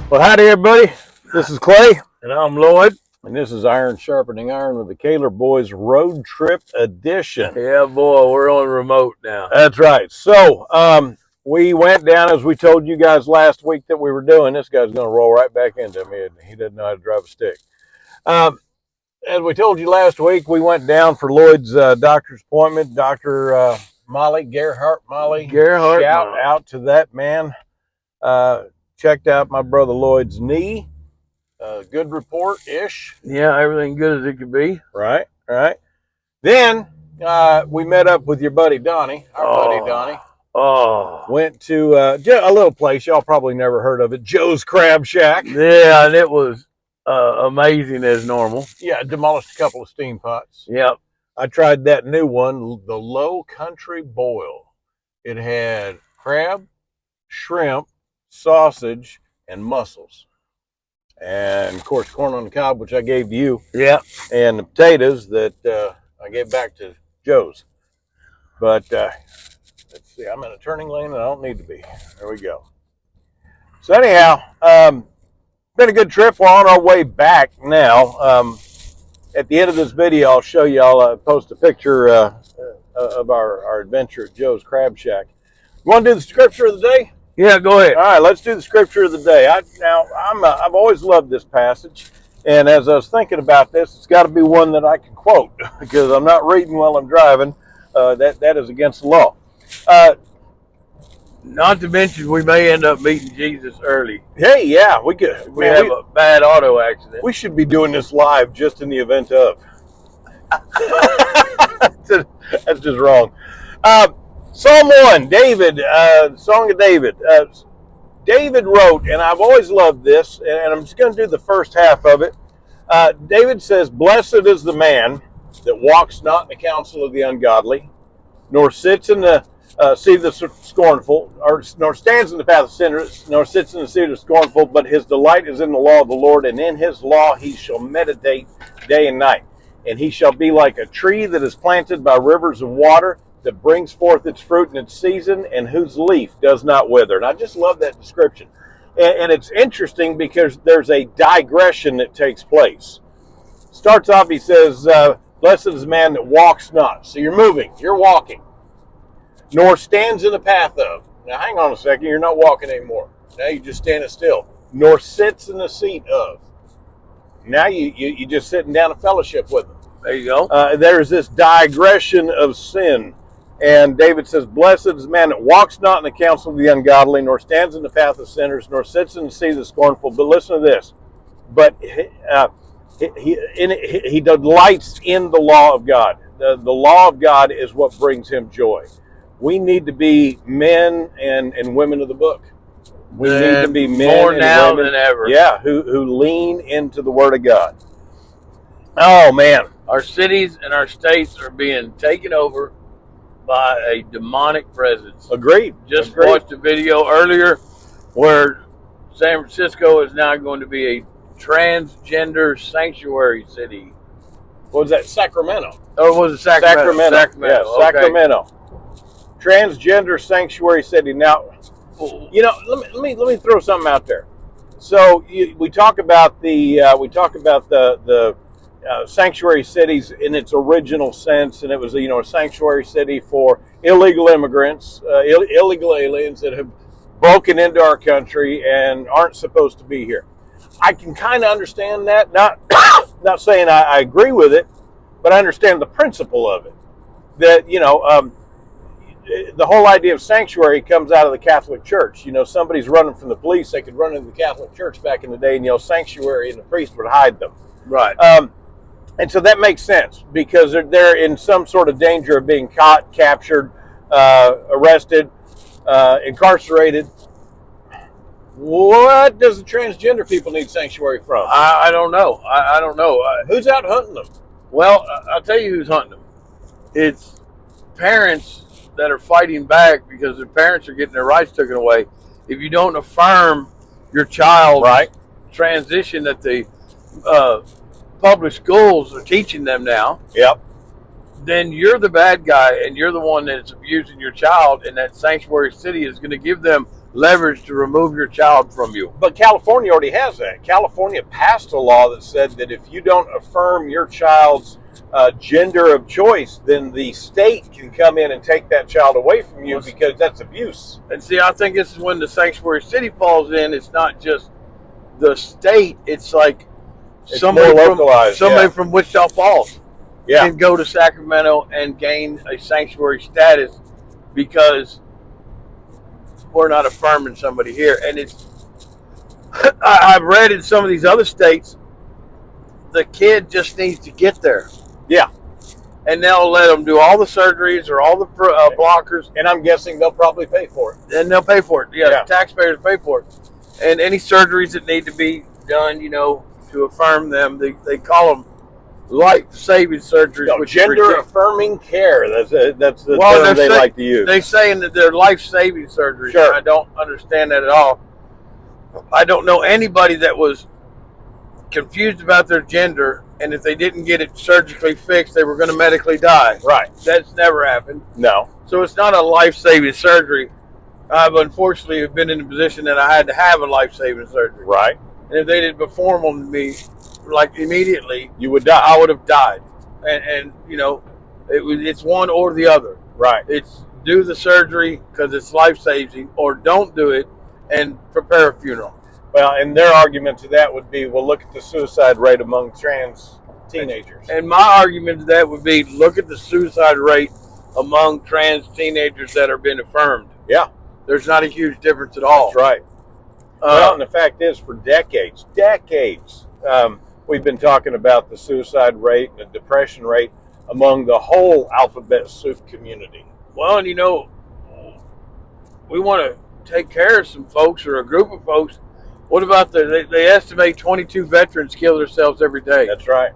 Well, howdy, everybody. This is Clay. And I'm Lloyd. And this is Iron Sharpening Iron with the Kahler Boys Road Trip Edition. Yeah, boy, we're on remote now. That's right. So, we went down, as we told you guys last week that we were doing. This guy's going to roll right back into me. He doesn't know how to drive a stick. As we told you last week, we went down for Lloyd's doctor's appointment. Dr. Gerhardt Molly. Shout out to that man. Checked out my brother Lloyd's knee. Good report-ish. Yeah, everything good as it could be. Right. Then we met up with your buddy Donnie, buddy Donnie. Went to a little place y'all probably never heard of it, Joe's Crab Shack. Yeah, and it was amazing as normal. Yeah, demolished a couple of steam pots. Yep. I tried that new one, the Low Country Boil. It had crab, shrimp, sausage, and mussels. And, of course, corn on the cob, which I gave to you. Yeah. And the potatoes that I gave back to Joe's. But, let's see, I'm in a turning lane and I don't need to be. There we go. So, anyhow, been a good trip. We're on our way back now. At the end of this video, I'll show you, I'll post a picture of our adventure at Joe's Crab Shack. You want to do the scripture of the day? Yeah, go ahead. All right, let's do the scripture of the day. I've always loved this passage, and as I was thinking about this, it's got to be one that I can quote because I'm not reading while I'm driving. That is against the law. Not to mention, we may end up meeting Jesus early. Hey, yeah, we could. We have a bad auto accident. We should be doing this live just in the event of. That's just wrong. Psalm 1, David, Song of David. David wrote, and I've always loved this, and I'm just going to do the first half of it. David says, "Blessed is the man that walks not in the counsel of the ungodly, nor sits in the seat of the scornful, nor stands in the path of sinners, nor sits in the seat of the scornful, but his delight is in the law of the Lord, and in his law he shall meditate day and night. And he shall be like a tree that is planted by rivers of water, that brings forth its fruit in its season, and whose leaf does not wither." And I just love that description. And it's interesting because there's a digression that takes place. Starts off, he says, "Blessed is the man that walks not." So you're moving, you're walking. "Nor stands in the path of." Now hang on a second, you're not walking anymore. Now you're just standing still. "Nor sits in the seat of." Now you're just sitting down in fellowship with them. There you go. There's this digression of sin. And David says, "Blessed is the man that walks not in the counsel of the ungodly, nor stands in the path of sinners, nor sits in the seat of the scornful." But listen to this. But he delights in the law of God. The law of God is what brings him joy. We need to be men and women of the book. We need to be men more and now women, than ever. Yeah, who lean into the Word of God. Oh, man. Our cities and our states are being taken over by a demonic presence. Agreed. Just watched a video earlier where San Francisco is now going to be a transgender sanctuary city. What was that? Sacramento. Or was it Sacramento? Yeah, okay. Sacramento. Transgender sanctuary city. Now, you know, let me throw something out there. So we talk about the sanctuary cities in its original sense, and it was a sanctuary city for illegal immigrants, illegal aliens that have broken into our country and aren't supposed to be here. I can kind of understand that. Not saying I agree with it, but I understand the principle of it. That the whole idea of sanctuary comes out of the Catholic Church. Somebody's running from the police, they could run into the Catholic Church back in the day and yell sanctuary, and the priest would hide them. Right. And so that makes sense because they're in some sort of danger of being caught, captured, arrested, incarcerated. What does the transgender people need sanctuary from? I don't know. I don't know. Who's out hunting them? Well, I'll tell you who's hunting them. It's parents that are fighting back because their parents are getting their rights taken away. If you don't affirm your child's transition that the public schools are teaching them now, then you're the bad guy and you're the one that's abusing your child, and that sanctuary city is going to give them leverage to remove your child from you. But California already has that. California passed a law that said that if you don't affirm your child's gender of choice, then the state can come in and take that child away from you because that's abuse. And see, I think this is when the sanctuary city falls in. It's not just the state. It's like somebody from Wichita Falls can go to Sacramento and gain a sanctuary status because we're not affirming somebody here. And it's I've read in some of these other states, the kid just needs to get there. Yeah. And they'll let them do all the surgeries or all the blockers. And I'm guessing they'll probably pay for it. And they'll pay for it. Yeah, taxpayers pay for it. And any surgeries that need to be done, to affirm them, they call them life-saving surgeries. No, gender-affirming care. That's the term they like to use. They're saying that they're life-saving surgeries. Sure. I don't understand that at all. I don't know anybody that was confused about their gender, and if they didn't get it surgically fixed, they were going to medically die. Right. That's never happened. No. So it's not a life-saving surgery. I've unfortunately been in a position that I had to have a life-saving surgery. Right. And if they didn't perform on me, like immediately, you would die. I would have died. And it's one or the other. Right. It's do the surgery because it's life-saving, or don't do it and prepare a funeral. Well, and their argument to that would be, well, look at the suicide rate among trans teenagers. And my argument to that would be, look at the suicide rate among trans teenagers that are being affirmed. Yeah. There's not a huge difference at all. That's right. Well, and the fact is, for decades, we've been talking about the suicide rate and the depression rate among the whole alphabet soup community. Well, and we want to take care of some folks or a group of folks. What about they estimate 22 veterans kill themselves every day. That's right.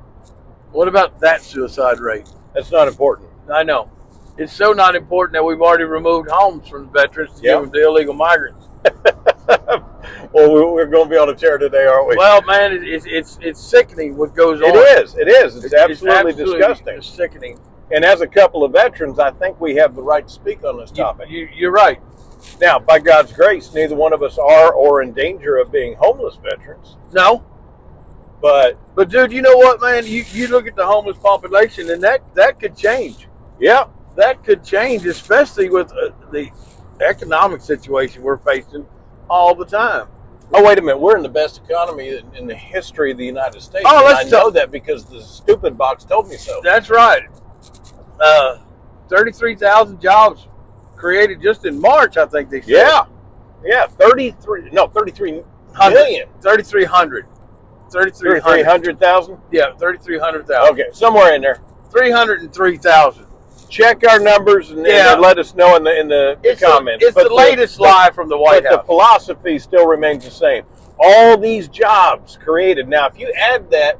What about that suicide rate? That's not important. I know. It's so not important that we've already removed homes from the veterans to give them to illegal migrants. Well, we're going to be on a tear today, aren't we? Well, man, it's sickening what goes on. It is. It's absolutely disgusting. It's sickening. And as a couple of veterans, I think we have the right to speak on this topic. You're right. Now, by God's grace, neither one of us are or in danger of being homeless veterans. No. But dude, you know what, man? You look at the homeless population, and that could change. Yeah. That could change, especially with the economic situation we're facing all the time. Oh, wait a minute. We're in the best economy in the history of the United States. Oh, I know that because the stupid box told me so. That's right. 33,000 jobs created just in March, I think they said. Yeah. 33 million. 3,300. 300,000? Yeah, 3,300,000. Okay, somewhere in there. 303,000. Check our numbers and let us know in the comments. It's the latest lie from the White House. But the philosophy still remains the same. All these jobs created. Now, if you add that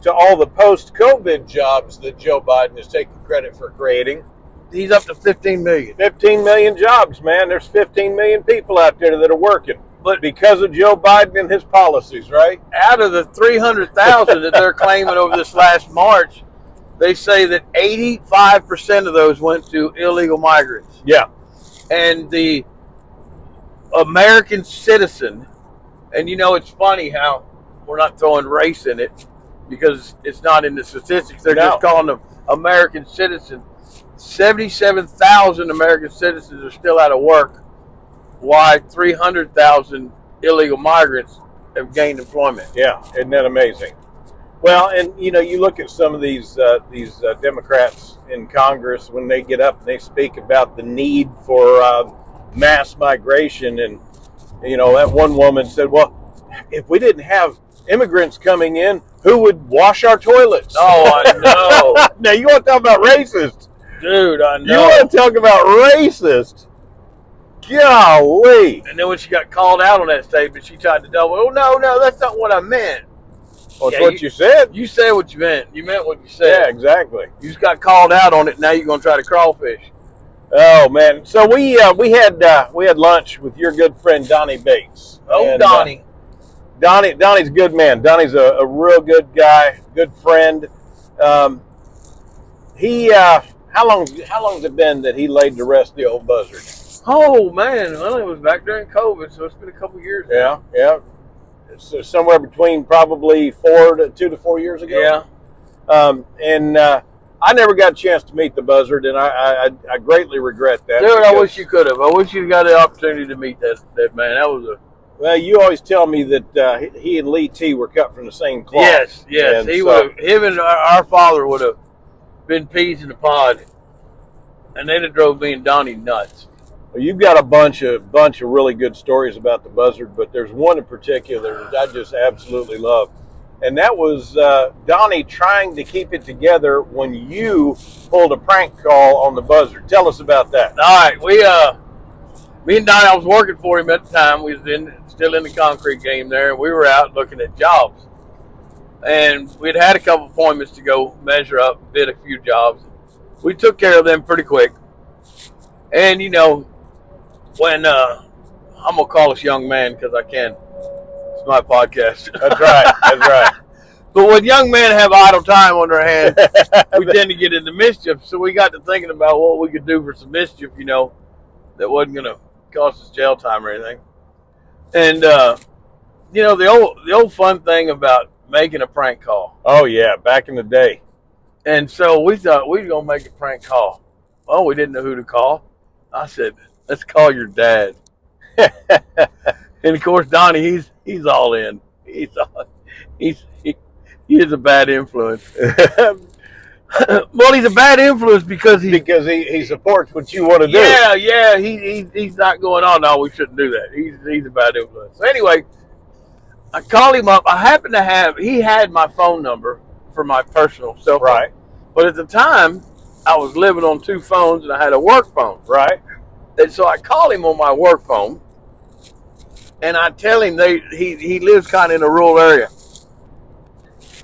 to all the post-COVID jobs that Joe Biden is taking credit for creating, he's up to 15 million. 15 million jobs, man. There's 15 million people out there that are working. But because of Joe Biden and his policies, right? Out of the 300,000 that they're claiming over this last March, they say that 85% of those went to illegal migrants. Yeah. And the American citizen, and it's funny how we're not throwing race in it because it's not in the statistics. They're just calling them American citizen. 77,000 American citizens are still out of work. Why 300,000 illegal migrants have gained employment? Yeah, isn't that amazing? Well, and you look at some of these Democrats in Congress when they get up and they speak about the need for mass migration, and that one woman said, "Well, if we didn't have immigrants coming in, who would wash our toilets?" Oh, I know. Now you want to talk about racist, dude? I know. You want to talk about racist? Golly! And then when she got called out on that statement, she tried to double. Oh no, that's not what I meant. Well, that's what you said. You said what you meant. You meant what you said. Yeah, exactly. You just got called out on it. Now you're gonna try to crawfish. Oh man! So we had lunch with your good friend Donnie Bates. Oh, and, Donnie. Donnie's a good man. Donnie's a real good guy, good friend. How long's it been that he laid to rest the old Buzzard? Oh man, well, it was back during COVID, so it's been a couple years now. Yeah. So somewhere between probably 2 to 4 years ago. Yeah. And I never got a chance to meet the Buzzard, and I greatly regret that. Dude, I wish you could have. I wish you got the opportunity to meet that man. That was a. Well, you always tell me that he and Lee T were cut from the same cloth. Yes. And He would have. Him and our father would have been peas in the pod, and they'd have drove me and Donnie nuts. Well, you've got a bunch of really good stories about the Buzzard, but there's one in particular that I just absolutely love. And that was Donnie trying to keep it together when you pulled a prank call on the Buzzard. Tell us about that. All right, me and Donnie, I was working for him at the time. We was still in the concrete game there, and we were out looking at jobs. And we'd had a couple appointments to go measure up, did a few jobs. We took care of them pretty quick. And, you know, when I'm going to call this young man because I can. It's my podcast. That's right. But when young men have idle time on their hands, we tend to get into mischief. So we got to thinking about what we could do for some mischief, you know, that wasn't going to cost us jail time or anything. And, you know, the old fun thing about making a prank call. Oh, yeah, back in the day. And so we thought we were going to make a prank call. Well, we didn't know who to call. I said, let's call your dad. And, of course, Donnie, he's all in. He is a bad influence. Well, he's a bad influence because he supports what you want to do. Yeah. He's not going on. No, we shouldn't do that. He's a bad influence. So anyway, I called him up. He had my phone number for my personal cell phone. Right. But at the time, I was living on 2 phones and I had a work phone. Right. And so I called him on my work phone, and I tell him he lives kind of in a rural area.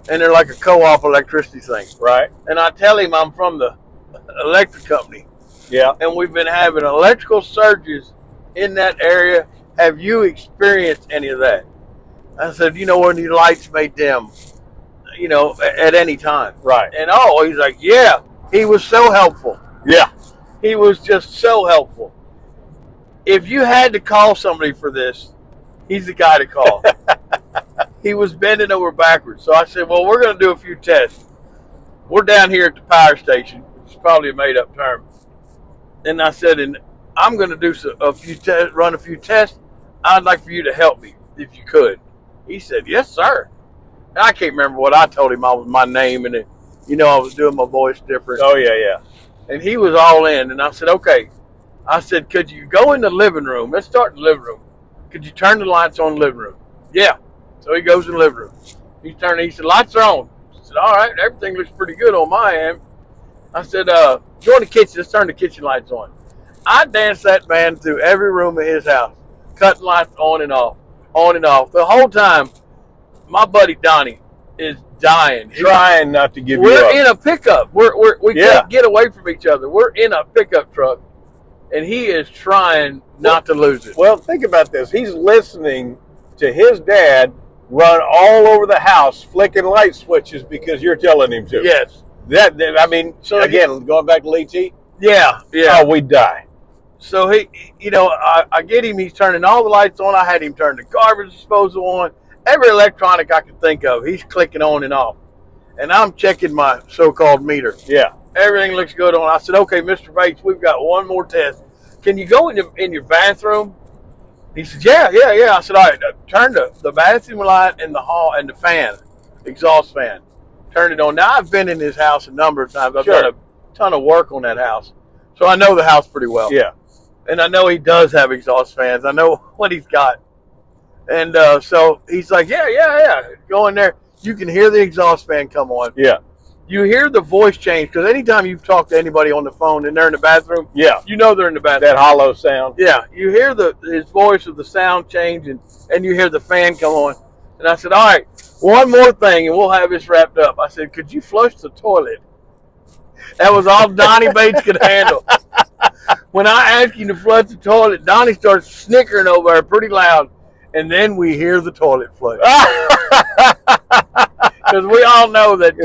And they're like a co-op electricity thing. Right. And I tell him I'm from the electric company. Yeah. And we've been having electrical surges in that area. Have you experienced any of that? I said, you know, when the lights may dim, you know, at any time. Right. And he's like, yeah. He was so helpful. Yeah. He was just so helpful. If you had to call somebody for this, he's the guy to call. He was bending over backwards. So I said, well, we're going to do a few tests. We're down here at the power station. It's probably a made-up term. And I said, and I'm going to do run a few tests. I'd like for you to help me, if you could. He said, yes, sir. And I can't remember what I told him. I was my name, and you know, I was doing my voice different. Oh, yeah. And he was all in. And I said, okay. I said, could you go in the living room? Let's start in the living room. Could you turn the lights on in the living room? Yeah. So he goes in the living room. He said, lights are on. I said, all right, everything looks pretty good on my end. I said, go in the kitchen. Let's turn the kitchen lights on. I danced that man through every room of his house, cutting lights on and off. The whole time, my buddy Donnie is dying. Trying not to give you up. We're in a pickup. We can't get away from each other. We're in a pickup truck, and he is trying not to lose it. Well, think about this. He's listening to his dad run all over the house, flicking light switches because you're telling him to. Yes. So again, going back to Lee T. Yeah. Oh, we'd die. So he, you know, I get him. He's turning all the lights on. I had him turn the garbage disposal on. Every electronic I could think of, he's clicking on and off. And I'm checking my so-called meter. Yeah. Everything looks good on. I said, okay, Mr. Bates, we've got one more test. Can you go in your bathroom? He said, yeah. I said, all right, turn the bathroom light in the hall and the fan, exhaust fan. Turn it on. Now, I've been in his house a number of times. I've done a ton of work on that house. So I know the house pretty well. Yeah. And I know he does have exhaust fans. I know what he's got. And so he's like, yeah. Go in there. You can hear the exhaust fan come on. Yeah. You hear the voice change, because anytime you've talked to anybody on the phone and they're in the bathroom, you know they're in the bathroom. That hollow sound. Yeah. You hear his voice with the sound change, and you hear the fan come on. And I said, all right, one more thing, and we'll have this wrapped up. I said, could you flush the toilet? That was all Donnie Bates could handle. When I asked him to flush the toilet, Donnie starts snickering over there pretty loud, and then we hear the toilet flush. Because we all know that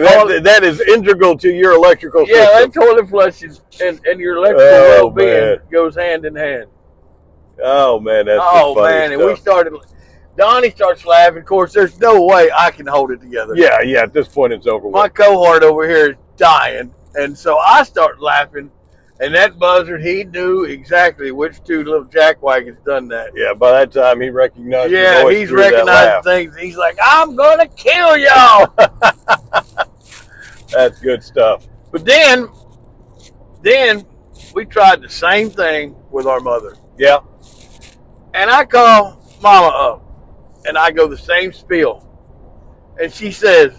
that is integral to your electrical system. Yeah, that toilet flush and your electrical well-being goes hand in hand. Oh man, that's and we started. Donnie starts laughing. Of course, there's no way I can hold it together. Yeah. At this point, it's over. My cohort over here is dying, and so I start laughing. And that Buzzard, he knew exactly which two little jackwagons done that. Yeah, by that time he recognized. Yeah, he's recognizing things. He's like, "I'm gonna kill y'all." That's good stuff. But then we tried the same thing with our mother. Yeah. And I call Mama up, and I go the same spiel, and she says,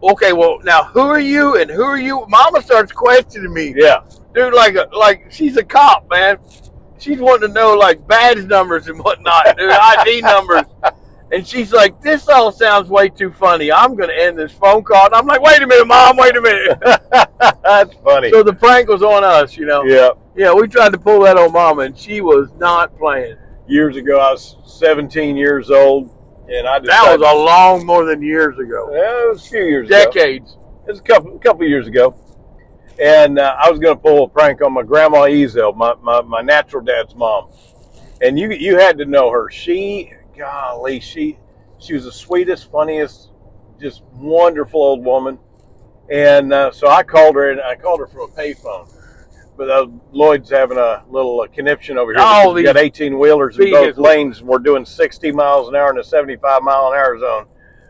"Okay, well now who are you and who are you?" Mama starts questioning me. Yeah. Dude, like she's a cop, man. She's wanting to know like badge numbers and whatnot, dude, ID numbers. And she's like, "This all sounds way too funny. I'm gonna end this phone call." And I'm like, "Wait a minute, Mom, wait a minute." That's funny. So the prank was on us, you know. Yeah. Yeah, we tried to pull that on Mama, and she was not playing. Years ago, I was 17 years old, and I decided, that was a long more than years ago. Yeah, it was a few years Decades. ago. It was a couple years ago. And I was going to pull a prank on my grandma Ezel, my natural dad's mom. And you had to know her. She was the sweetest, funniest, just wonderful old woman. And so I called her, and I called her from a payphone. But Lloyd's having a little conniption over here. Oh, we got 18-wheelers in both lanes. We're doing 60 miles an hour in a 75-mile-an-hour zone.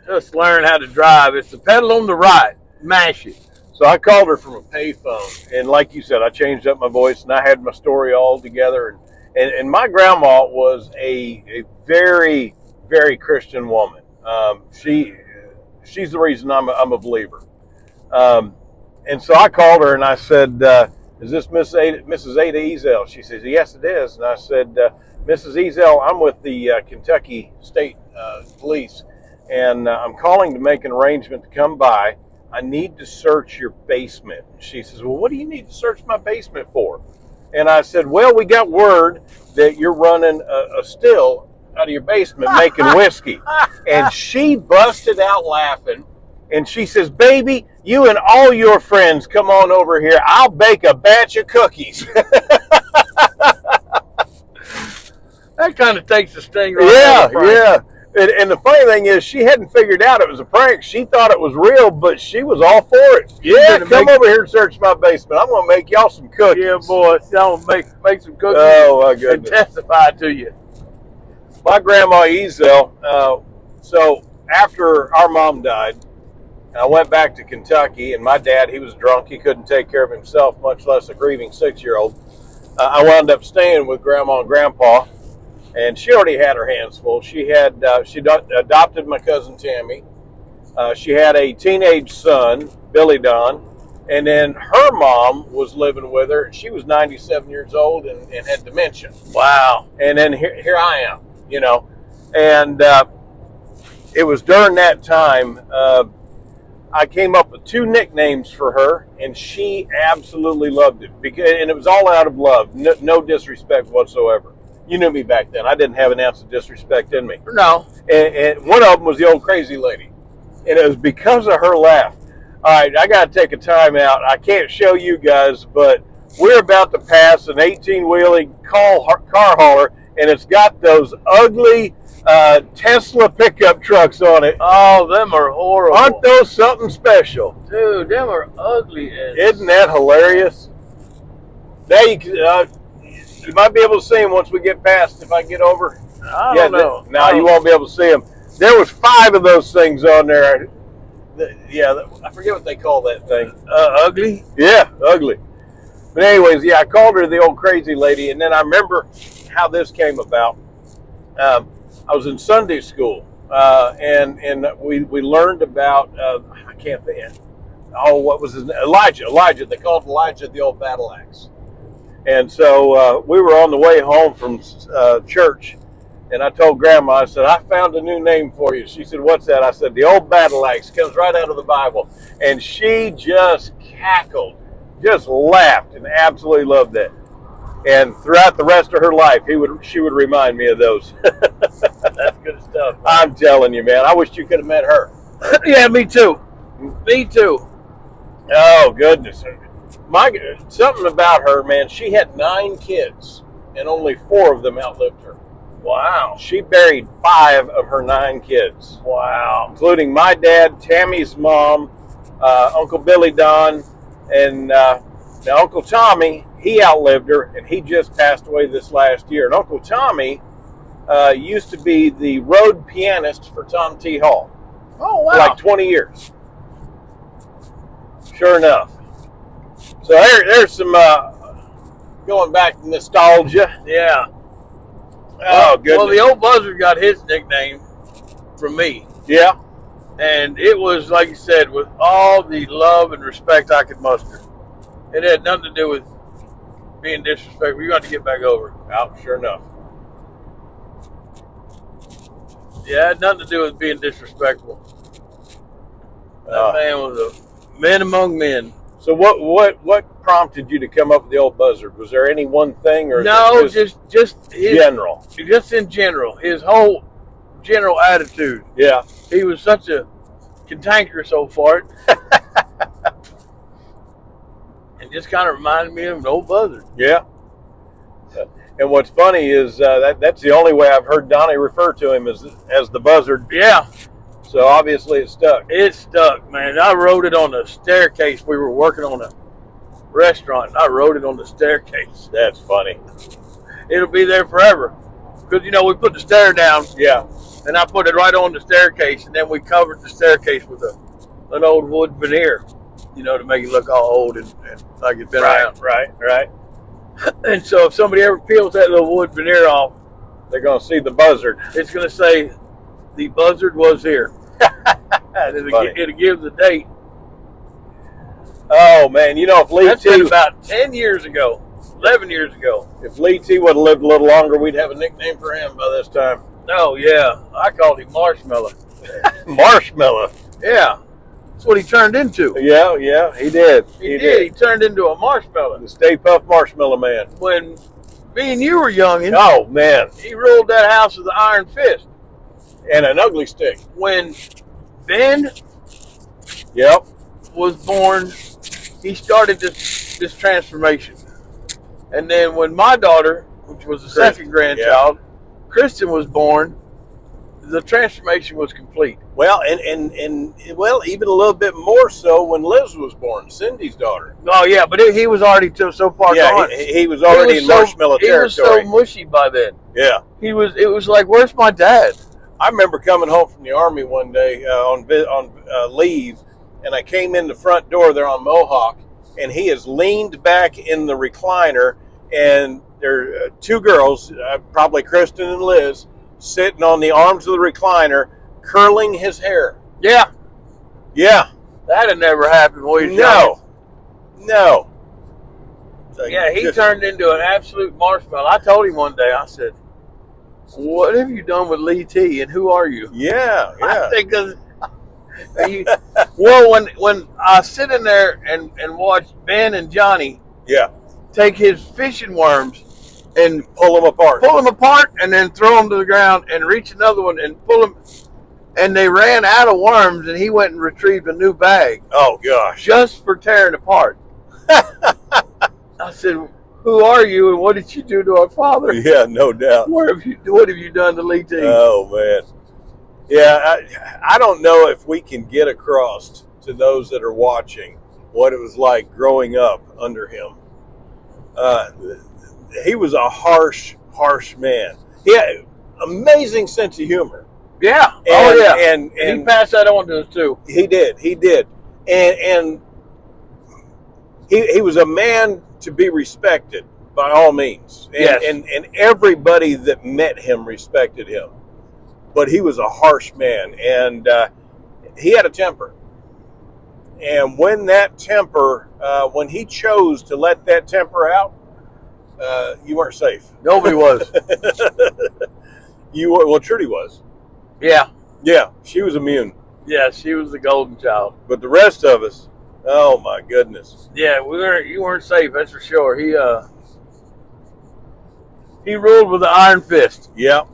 Just learn how to drive. It's the pedal on the right. Mash it. So I called her from a payphone, and like you said, I changed up my voice, and I had my story all together. And my grandma was a very, very Christian woman. She's the reason I'm a believer. And so I called her, and I said, "Is this Mrs. Ada Ezel?" She says, "Yes, it is." And I said, "Mrs. Ezel, I'm with the Kentucky State Police, and I'm calling to make an arrangement to come by. I need to search your basement." She says, "Well, what do you need to search my basement for?" And I said, "Well, we got word that you're running a still out of your basement making whiskey." And she busted out laughing. And she says, "Baby, you and all your friends come on over here. I'll bake a batch of cookies." That kind of takes the sting right out. Yeah. And the funny thing is, she hadn't figured out it was a prank. She thought it was real, but she was all for it. Yeah, come over here and search my basement. I'm going to make y'all some cookies. Yeah, boy. I'm going to make some cookies. Oh, my goodness. And testify to you. My grandma Ezel, so after our mom died, I went back to Kentucky, and my dad, he was drunk. He couldn't take care of himself, much less a grieving 6-year-old. I wound up staying with Grandma and Grandpa, and she already had her hands full. She adopted my cousin Tammy. She had a teenage son, Billy Don, and then her mom was living with her, and she was 97 years old and had dementia. Wow. And then here I am, you know. And it was during that time I came up with 2 nicknames for her, and she absolutely loved it. And it was all out of love, no disrespect whatsoever. You knew me back then. I didn't have an ounce of disrespect in me. No. And one of them was the old crazy lady. And it was because of her laugh. All right, I got to take a time out. I can't show you guys, but we're about to pass an 18-wheeling car hauler, and it's got those ugly Tesla pickup trucks on it. Oh, them are horrible. Aren't those something special? Dude, them are ugly. Isn't that hilarious? Now you might be able to see them once we get past, if I get over. I don't know. No, you won't be able to see them. There was 5 of those things on there. I forget what they call that thing. Ugly? Yeah, ugly. But anyways, I called her the old crazy lady, and then I remember how this came about. I was in Sunday school, and we learned about, I can't think, what was his name? Elijah. They called Elijah the old battle axe. And so we were on the way home from church, and I told Grandma, I said, "I found a new name for you." She said, "What's that?" I said, "The old battle axe. Comes right out of the Bible." And she just cackled, just laughed, and absolutely loved that. And throughout the rest of her life, she would remind me of those. That's good stuff. I'm telling you, man. I wish you could have met her. Yeah, me too. Me too. Oh, goodness. Something about her, man. She had 9 kids. and only 4 of them outlived her. Wow. She buried 5 of her 9 kids. Wow. Including my dad, Tammy's mom, Uncle Billy Don, and now Uncle Tommy. He outlived her, and he just passed away this last year. And Uncle Tommy used to be the road pianist for Tom T. Hall. Oh, wow. For like 20 years. Sure enough. So there's some going back to nostalgia. Yeah. Oh, goodness. Well, the old Buzzard got his nickname from me. Yeah. And it was, like you said, with all the love and respect I could muster. It had nothing to do with being disrespectful. You got to get back over it. Oh, sure enough. Yeah, it had nothing to do with being disrespectful. That man was a man among men. So what prompted you to come up with the old Buzzard? Was there any one thing, or no, just general? Just in general, his whole general attitude. Yeah, he was such a cantankerous old fart, and just kind of reminded me of an old Buzzard. Yeah. And what's funny is that's the only way I've heard Donnie refer to him as the Buzzard. Yeah. So obviously it stuck. It stuck, man. I wrote it on the staircase. We were working on a restaurant, and I wrote it on the staircase. That's funny. It'll be there forever. Because, we put the stair down. Yeah. And I put it right on the staircase, and then we covered the staircase with an old wood veneer, to make it look all old and like it's been around. Right. And so if somebody ever peels that little wood veneer off, they're going to see the Buzzard. It's going to say, the Buzzard was here. It'll give the date. Oh, man. If Lee That's T... been about 10 years ago, 11 years ago. If Lee T would have lived a little longer, we'd have a nickname for him by this time. Oh, yeah. I called him Marshmallow. Marshmallow? Yeah. That's what he turned into. Yeah, he did. He did. He turned into a marshmallow. The Stay Puft Marshmallow Man. When me and you were young, oh, man. He ruled that house with an iron fist. And an ugly stick. When Ben was born, he started this transformation. And then when my daughter, which was the second grandchild, Kristen was born, the transformation was complete. Well, and even a little bit more so when Liz was born, Cindy's daughter. Oh, yeah, but he was already so far gone. He was already in marshmallow territory. He was so mushy by then. Yeah. It was like, where's my dad? I remember coming home from the Army one day on leave, and I came in the front door there on Mohawk, and he is leaned back in the recliner, and there are 2 girls, probably Kristen and Liz, sitting on the arms of the recliner, curling his hair. Yeah. Yeah. That had never happened when he was young. No. So yeah, he turned into an absolute marshmallow. I told him one day, I said, what have you done with Lee T, and who are you? Yeah. I think well, when I sit in there and watch Ben and Johnny take his fishing worms and pull them apart, and then throw them to the ground and reach another one and pull them, and they ran out of worms, and he went and retrieved a new bag. Oh, gosh. Just for tearing apart. I said, who are you, and what did you do to our father? Yeah, no doubt. What have you done to Lee T? Oh, man. Yeah, I don't know if we can get across to those that are watching what it was like growing up under him. He was a harsh man. He had an amazing sense of humor. Yeah. And he passed that on to us, too. He did. And he was a man to be respected by all means. And everybody that met him respected him. But he was a harsh man, and he had a temper. And when that temper, when he chose to let that temper out, you weren't safe. Nobody was. You were. Well, Trudy was. Yeah. Yeah, she was immune. Yeah, she was the golden child. But the rest of us, oh my goodness. Yeah, you weren't safe, that's for sure. He ruled with an iron fist. Yeah.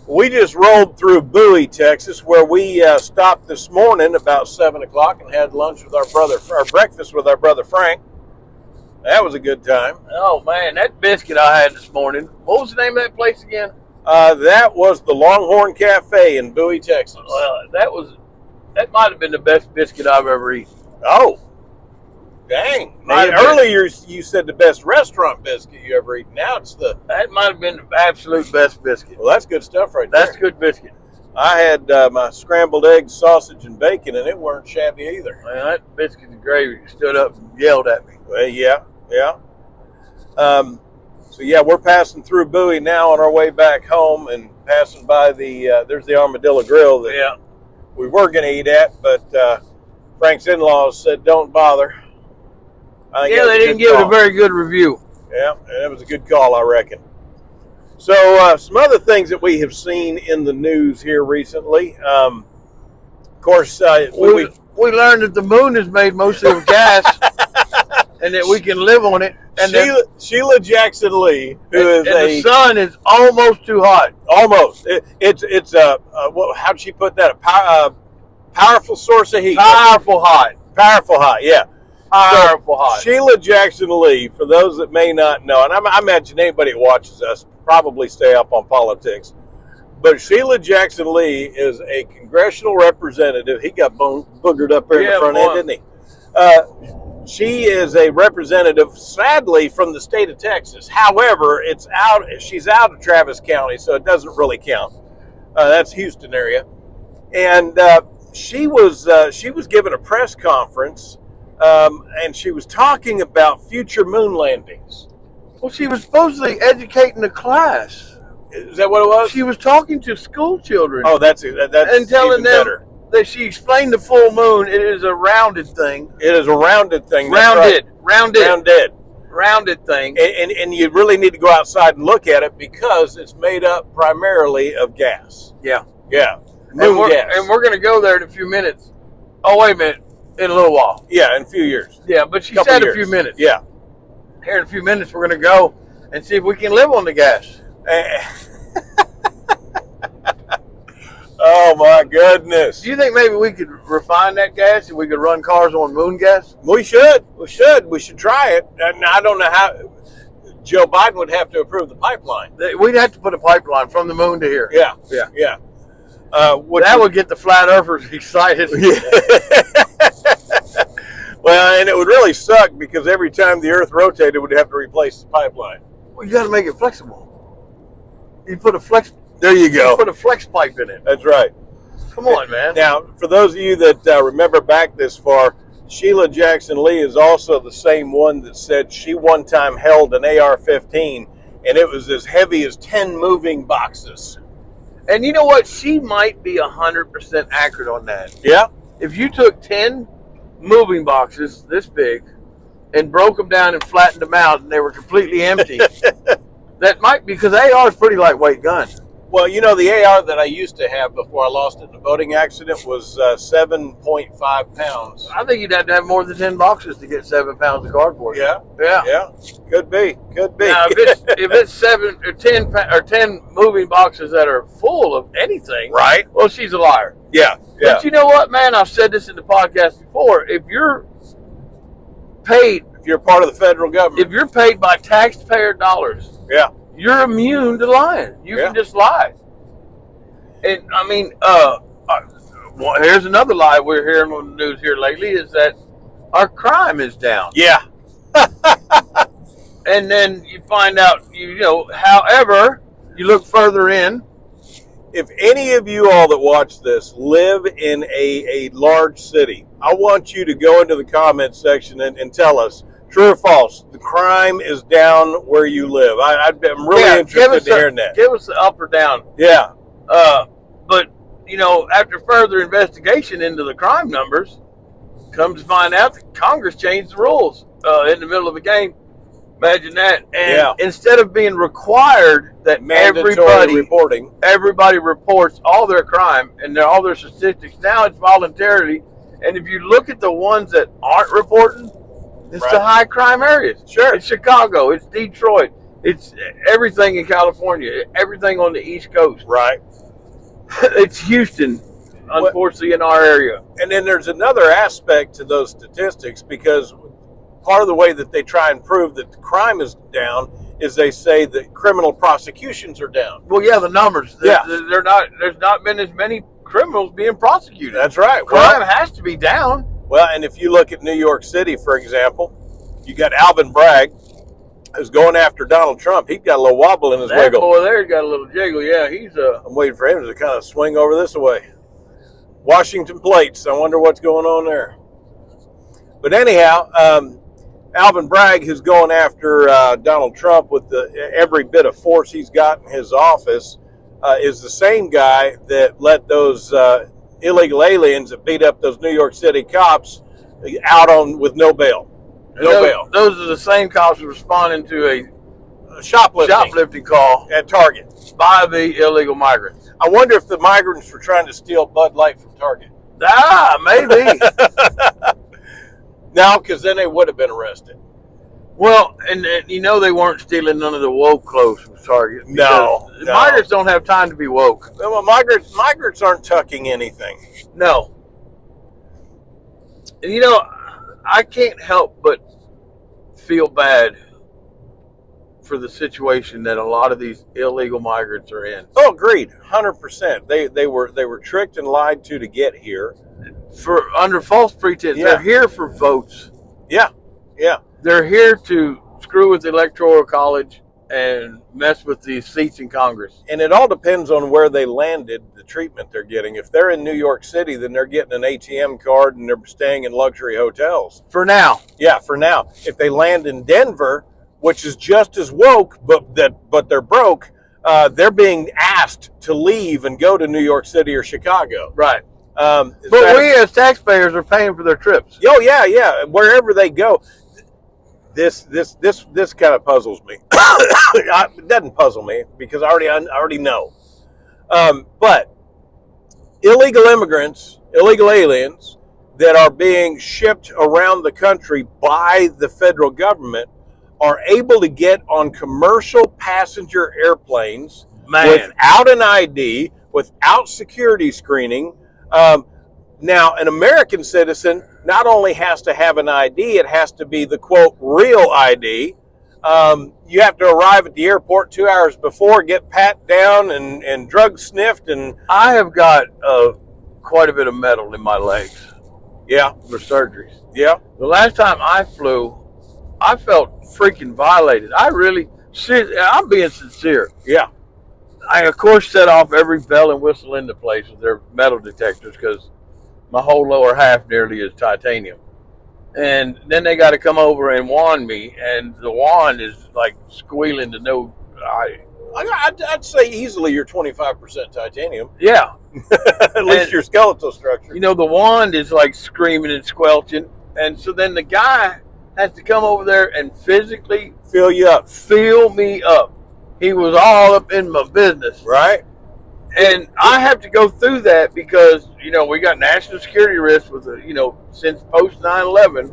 We just rolled through Bowie, Texas, where we stopped this morning about 7 o'clock and had lunch with our breakfast with our brother Frank. That was a good time. Oh, man, that biscuit I had this morning. What was the name of that place again? That was the Longhorn Cafe in Bowie, Texas. Well, that might have been the best biscuit I've ever eaten. Oh, dang. Now, earlier you said the best restaurant biscuit you ever eaten. Now it's That might have been the absolute best biscuit. Well, that's good stuff right there. That's good biscuit. I had my scrambled eggs, sausage, and bacon, and it weren't shabby either. Man, that biscuit and gravy stood up and yelled at me. Well, yeah. So, yeah, we're passing through Bowie now on our way back home and passing by there's the Armadillo Grill that we were going to eat at, but Frank's in-laws said don't bother. They didn't give it a very good review. Yeah, that was a good call, I reckon. So, some other things that we have seen in the news here recently. Of course, we learned that the moon is made mostly of gas and that we can live on it. And Sheila Jackson Lee, the sun is almost too hot. Almost. How'd she put that? A powerful source of heat. Powerful hot, yeah. Powerful hot. Sheila Jackson Lee, for those that may not know, and I imagine anybody that watches us probably stay up on politics, but Sheila Jackson Lee is a congressional representative. He got boogered up there in the front end, didn't he? She is a representative, sadly, from the state of Texas. However, she's out of Travis County, so it doesn't really count. That's Houston area. And she was given a press conference, and she was talking about future moon landings. Well, she was supposedly educating the class. Is that what it was? She was talking to school children. Oh, that's and telling them better. That she explained the full moon. It is a rounded thing. It is a rounded thing. Rounded thing. And you really need to go outside and look at it because it's made up primarily of gas. Yeah. Moon gas. And we're going to go there in a few minutes. Oh, wait a minute. In a little while. Yeah, in a few years. Yeah, but she said a few minutes. Yeah. Here in a few minutes, we're going to go and see if we can live on the gas. Oh, my goodness. Do you think maybe we could refine that gas and we could run cars on moon gas? We should. We should try it. And I don't know how. Joe Biden would have to approve the pipeline. We'd have to put a pipeline from the moon to here. Yeah. That would get the flat earthers excited. Well, and it would really suck because every time the earth rotated, we'd have to replace the pipeline. Well, you got to make it flexible. You put a flex. There you go. You put a flex pipe in it. That's right. Come on, man. Now, for those of you that remember back this far, Sheila Jackson Lee is also the same one that said she one time held an AR-15, and it was as heavy as 10 moving boxes. And you know what? She might be 100% accurate on that. Yeah. If you took 10 moving boxes this big and broke them down and flattened them out and they were completely empty, that might be, because AR is a pretty lightweight gun. Well, you know, the AR that I used to have before I lost it in a boating accident was 7.5 pounds. I think you'd have to have more than 10 boxes to get 7 pounds of cardboard. Yeah. Could be. Now, if it's 7 or 10 moving boxes that are full of anything, right? Well, she's a liar. Yeah. But you know what, man? I've said this in the podcast before. If you're part of the federal government, if you're paid by taxpayer dollars, you're immune to lying. You can just lie. And I mean, here's another lie we're hearing on the news here lately is that our crime is down. Yeah. And then you find out, however, you look further in. If any of you all that watch this live in a large city, I want you to go into the comments section and tell us, true or false, the crime is down where you live. I'm really interested in hearing that. Give us the up or down. Yeah. But, after further investigation into the crime numbers, comes to find out that Congress changed the rules in the middle of a game. Imagine that. And instead of being required that everybody reports all their crime and all their statistics, now it's voluntarily. And if you look at the ones that aren't reporting, it's the high crime areas. Sure. It's Chicago. It's Detroit. It's everything in California. Everything on the East Coast. Right. It's Houston, unfortunately, in our area. And then there's another aspect to those statistics because part of the way that they try and prove that the crime is down is they say that criminal prosecutions are down. Well, yeah, the numbers. Yeah. They're not. There's not been as many criminals being prosecuted. That's right. Crime has to be down. Well, and if you look at New York City, for example, you got Alvin Bragg, who's going after Donald Trump. He's got a little wobble in his wiggle. That boy there's got a little jiggle. Yeah, I'm waiting for him to kind of swing over this way. Washington plates. I wonder what's going on there. But anyhow, Alvin Bragg, who's going after Donald Trump with every bit of force he's got in his office, is the same guy that let those illegal aliens that beat up those New York City cops out on with no bail. Bail. Those are the same cops responding to a shoplifting call at Target by the illegal migrants. I wonder if the migrants were trying to steal Bud Light from Target. Maybe. No, because then they would have been arrested. Well, and you know they weren't stealing none of the woke clothes from Target. No. Migrants don't have time to be woke. Well, migrants aren't tucking anything. No. And you know, I can't help but feel bad for the situation that a lot of these illegal migrants are in. Oh, agreed, 100%. They were tricked and lied to get here, under false pretense. Yeah. They're here for votes. Yeah. They're here to screw with the Electoral College and mess with the seats in Congress. And it all depends on where they landed, the treatment they're getting. If they're in New York City, then they're getting an ATM card and they're staying in luxury hotels. For now. Yeah, for now. If they land in Denver, which is just as woke, but they're broke, they're being asked to leave and go to New York City or Chicago. Right. But we as taxpayers are paying for their trips. Oh, yeah. Wherever they go. This kind of puzzles me. It doesn't puzzle me because I already know. But illegal immigrants, illegal aliens that are being shipped around the country by the federal government are able to get on commercial passenger airplanes without an ID, without security screening. Now, an American citizen not only has to have an ID, it has to be the, quote, real ID. You have to arrive at the airport 2 hours before, get pat down and drug sniffed. And I have got quite a bit of metal in my legs. Yeah. For surgeries. Yeah. The last time I flew, I felt freaking violated. I'm being sincere. Yeah. I, of course, set off every bell and whistle into place with their metal detectors because my whole lower half nearly is titanium. And then they got to come over and wand me, and the wand is like squealing to no. I'd say easily you're 25% titanium. Yeah. At least your skeletal structure. You know, the wand is like screaming and squelching. And so then the guy has to come over there and physically fill you up. Fill me up. He was all up in my business. Right. And I have to go through that because, you know, we got national security risks with, since post 9/11.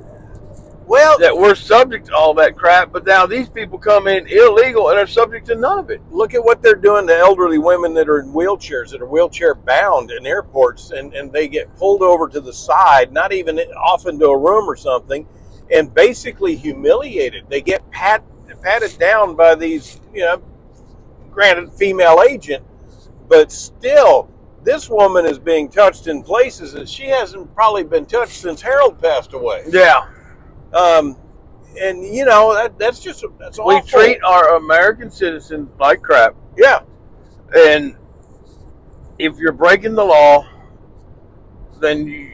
Well, that we're subject to all that crap, but now these people come in illegal and are subject to none of it. Look at what they're doing to elderly women that are in wheelchairs, that are wheelchair bound in airports, and they get pulled over to the side, not even off into a room or something, and basically humiliated. They get patted down by these, granted female agent, but still, this woman is being touched in places that she hasn't probably been touched since Harold passed away. Yeah. And that's awful. We treat our American citizens like crap. Yeah. And if you're breaking the law, then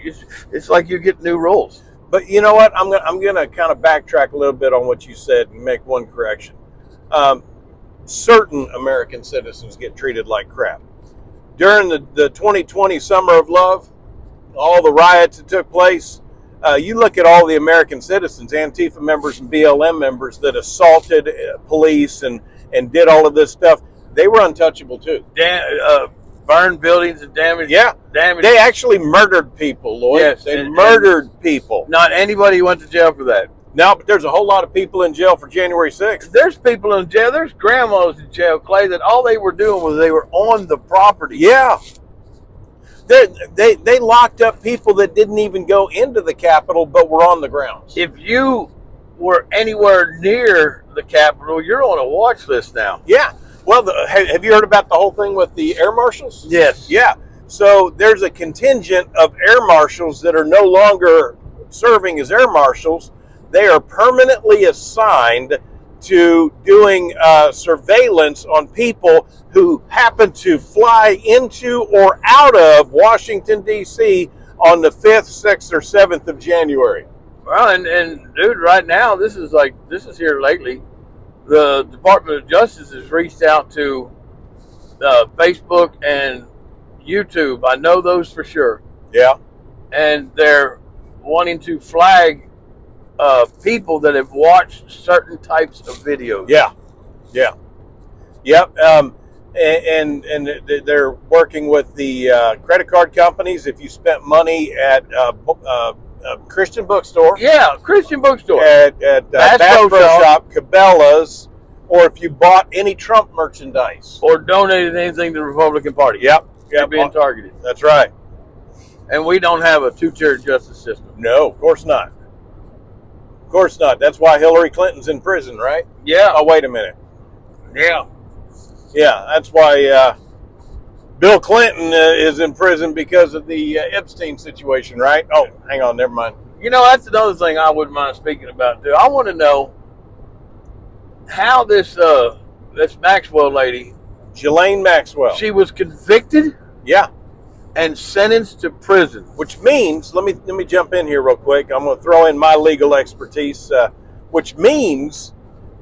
it's like you get new rules. But you know what? I'm gonna kind of backtrack a little bit on what you said and make one correction. Certain American citizens get treated like crap. During the 2020 Summer of Love, all the riots that took place, you look at all the American citizens, Antifa members and BLM members that assaulted police and did all of this stuff, they were untouchable too. Burned buildings and damaged. Yeah. They actually murdered people, Lloyd. Yes, they murdered people. Not anybody went to jail for that. No, but there's a whole lot of people in jail for January 6th. There's people in jail. There's grandmas in jail, Clay, that all they were doing was they were on the property. Yeah. They locked up people that didn't even go into the Capitol but were on the grounds. If you were anywhere near the Capitol, you're on a watch list now. Yeah. Well, have you heard about the whole thing with the air marshals? Yes. Yeah. So there's a contingent of air marshals that are no longer serving as air marshals. They are permanently assigned to doing surveillance on people who happen to fly into or out of Washington, D.C. on the 5th, 6th, or 7th of January. Well, and dude, right now, this is here lately. The Department of Justice has reached out to Facebook and YouTube. I know those for sure. Yeah. And they're wanting to flag people that have watched certain types of videos. Yeah. Yeah. Yep. And they're working with the credit card companies. If you spent money at Christian bookstore. Yeah, Christian bookstore. At Bass Pro Shop, Cabela's, or if you bought any Trump merchandise. Or donated anything to the Republican Party. Yep. You're being targeted. That's right. And we don't have a two-tier justice system. No, of course not. Of course not. That's why Hillary Clinton's in prison, right? Yeah. Oh, wait a minute. Yeah. Yeah, that's why Bill Clinton is in prison because of the Epstein situation, right? Oh, hang on, never mind. You know, that's another thing I wouldn't mind speaking about, too. I want to know how this Maxwell lady, Ghislaine Maxwell, she was convicted, yeah, and sentenced to prison. Which means, let me jump in here real quick. I'm going to throw in my legal expertise, which means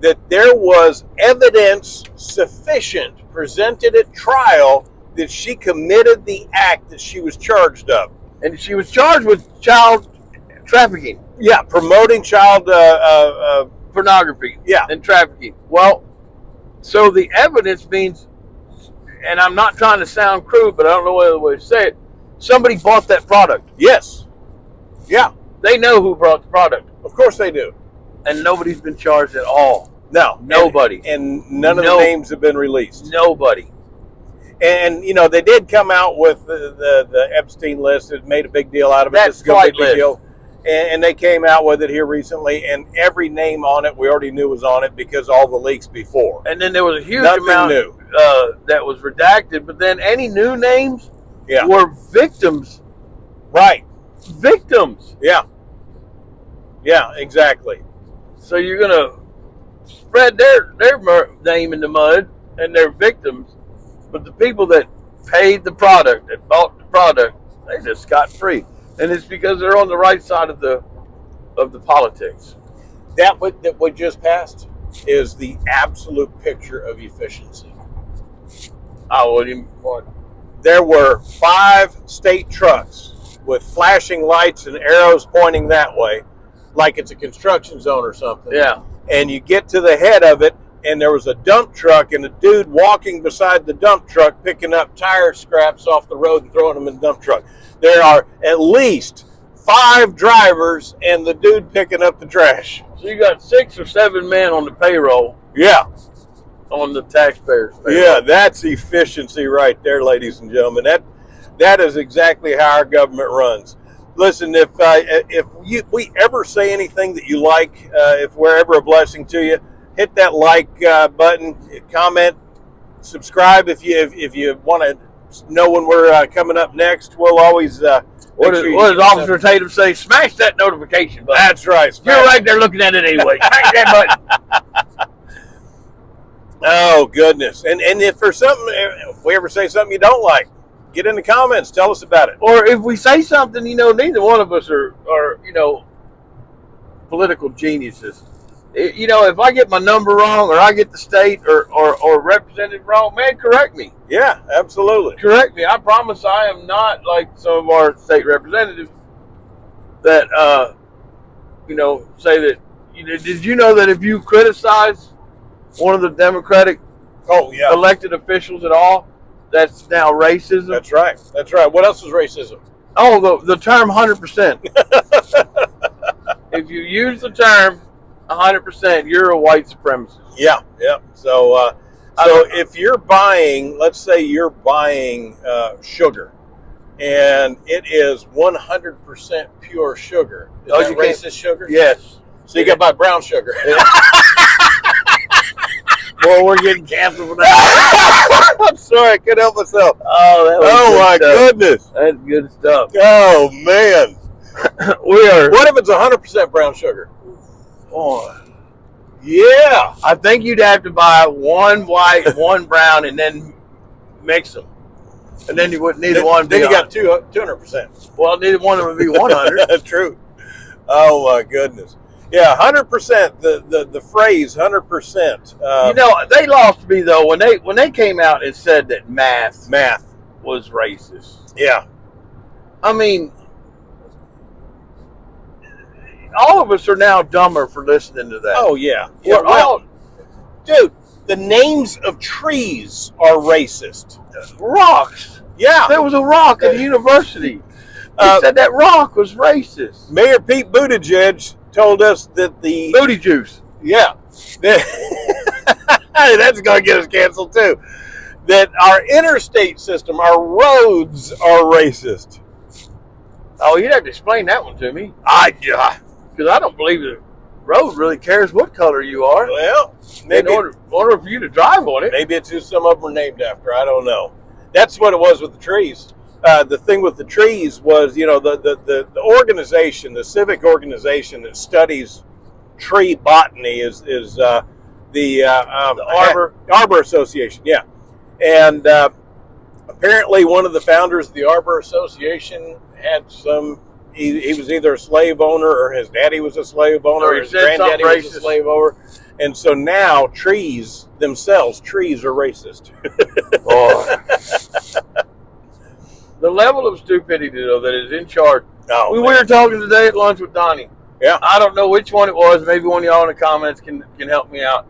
that there was evidence sufficient presented at trial that she committed the act that she was charged of. And she was charged with child trafficking. Yeah, promoting child pornography. Yeah. And trafficking. Well, so the evidence means, and I'm not trying to sound crude, but I don't know what other way to say it, somebody bought that product. Yes. Yeah. They know who brought the product. Of course they do. And nobody's been charged at all. No. Nobody. And none of the names have been released. Nobody. And, you know, they did come out with the Epstein List. It made a big deal out of it. That's flight list. Deal. And they came out with it here recently, and every name on it we already knew was on it because all the leaks before. And then there was a huge Nothing amount new. That was redacted, but then any new names Yeah. were victims. Right. Victims. Yeah. Yeah, exactly. So you're going to spread their name in the mud and their victims, but the people that paid the product, that bought the product, they just got free. And it's because they're on the right side of the politics. That what just passed is the absolute picture of efficiency. I wouldn't want. There were 5 state trucks with flashing lights and arrows pointing that way, like it's a construction zone or something. Yeah. And you get to the head of it, and there was a dump truck and a dude walking beside the dump truck picking up tire scraps off the road and throwing them in the dump truck. There are at least 5 drivers and the dude picking up the trash. So you got 6 or 7 men on the payroll. Yeah. On the taxpayers' payroll. Yeah, that's efficiency right there, ladies and gentlemen. That is exactly how our government runs. Listen, if we ever say anything that you like, if we're ever a blessing to you, hit that like button, comment, subscribe if you want to know when we're coming up next. We'll always what does Officer Tatum say? Smash that notification button. That's right. You're right there looking at it anyway. Smash that button. Oh goodness! And if for something, if we ever say something you don't like, get in the comments. Tell us about it. Or if we say something, neither one of us are political geniuses. If I get my number wrong, or I get the state or representative wrong, man, correct me. Yeah, absolutely. Correct me. I promise I am not like some of our state representatives that, say that, did you know that if you criticize one of the Democratic elected officials at all, that's now racism? That's right. That's right. What else is racism? Oh, the term 100%. If you use the term 100%, you're a white supremacist. Yeah, yeah. So if you're buying, let's say you're buying sugar, and it is 100% pure sugar. Is that racist sugar? Yes. So you got to buy brown sugar. Well, we're getting canceled for that. I'm sorry, I couldn't help myself. Oh, that was Oh my goodness. That's good stuff. Oh man. We are. What if it's 100% brown sugar? Oh, yeah. I think you'd have to buy one white, one brown, and then mix them. And then you wouldn't need one. Then you got 200%. Well, neither one of them would be 100. True. Oh my goodness. Yeah, 100%. The phrase 100%. You know, they lost me though when they came out and said that math was racist. Yeah. I mean, all of us are now dumber for listening to that. Oh yeah. Dude, the names of trees are racist. Rocks. Yeah. There was a rock at the university. They said that rock was racist. Mayor Pete Buttigieg told us that the Booty juice. Yeah. That's going to get us canceled too. That our interstate system, our roads are racist. Oh, you'd have to explain that one to me. Because I don't believe the road really cares what color you are. Well, maybe in order for you to drive on it. Maybe it's who some of them are named after. I don't know. That's what it was with the trees. The thing with the trees was, you know, the organization, the civic organization that studies tree botany is the Arbor Association. Yeah, and apparently one of the founders of the Arbor Association had some. He was either a slave owner, or his daddy was a slave owner, or his granddaddy was a slave owner. And so now trees themselves, trees are racist. The level of stupidity, though, that is in charge. Oh, we were talking today at lunch with Donnie. Yeah. I don't know which one it was. Maybe one of y'all in the comments can help me out.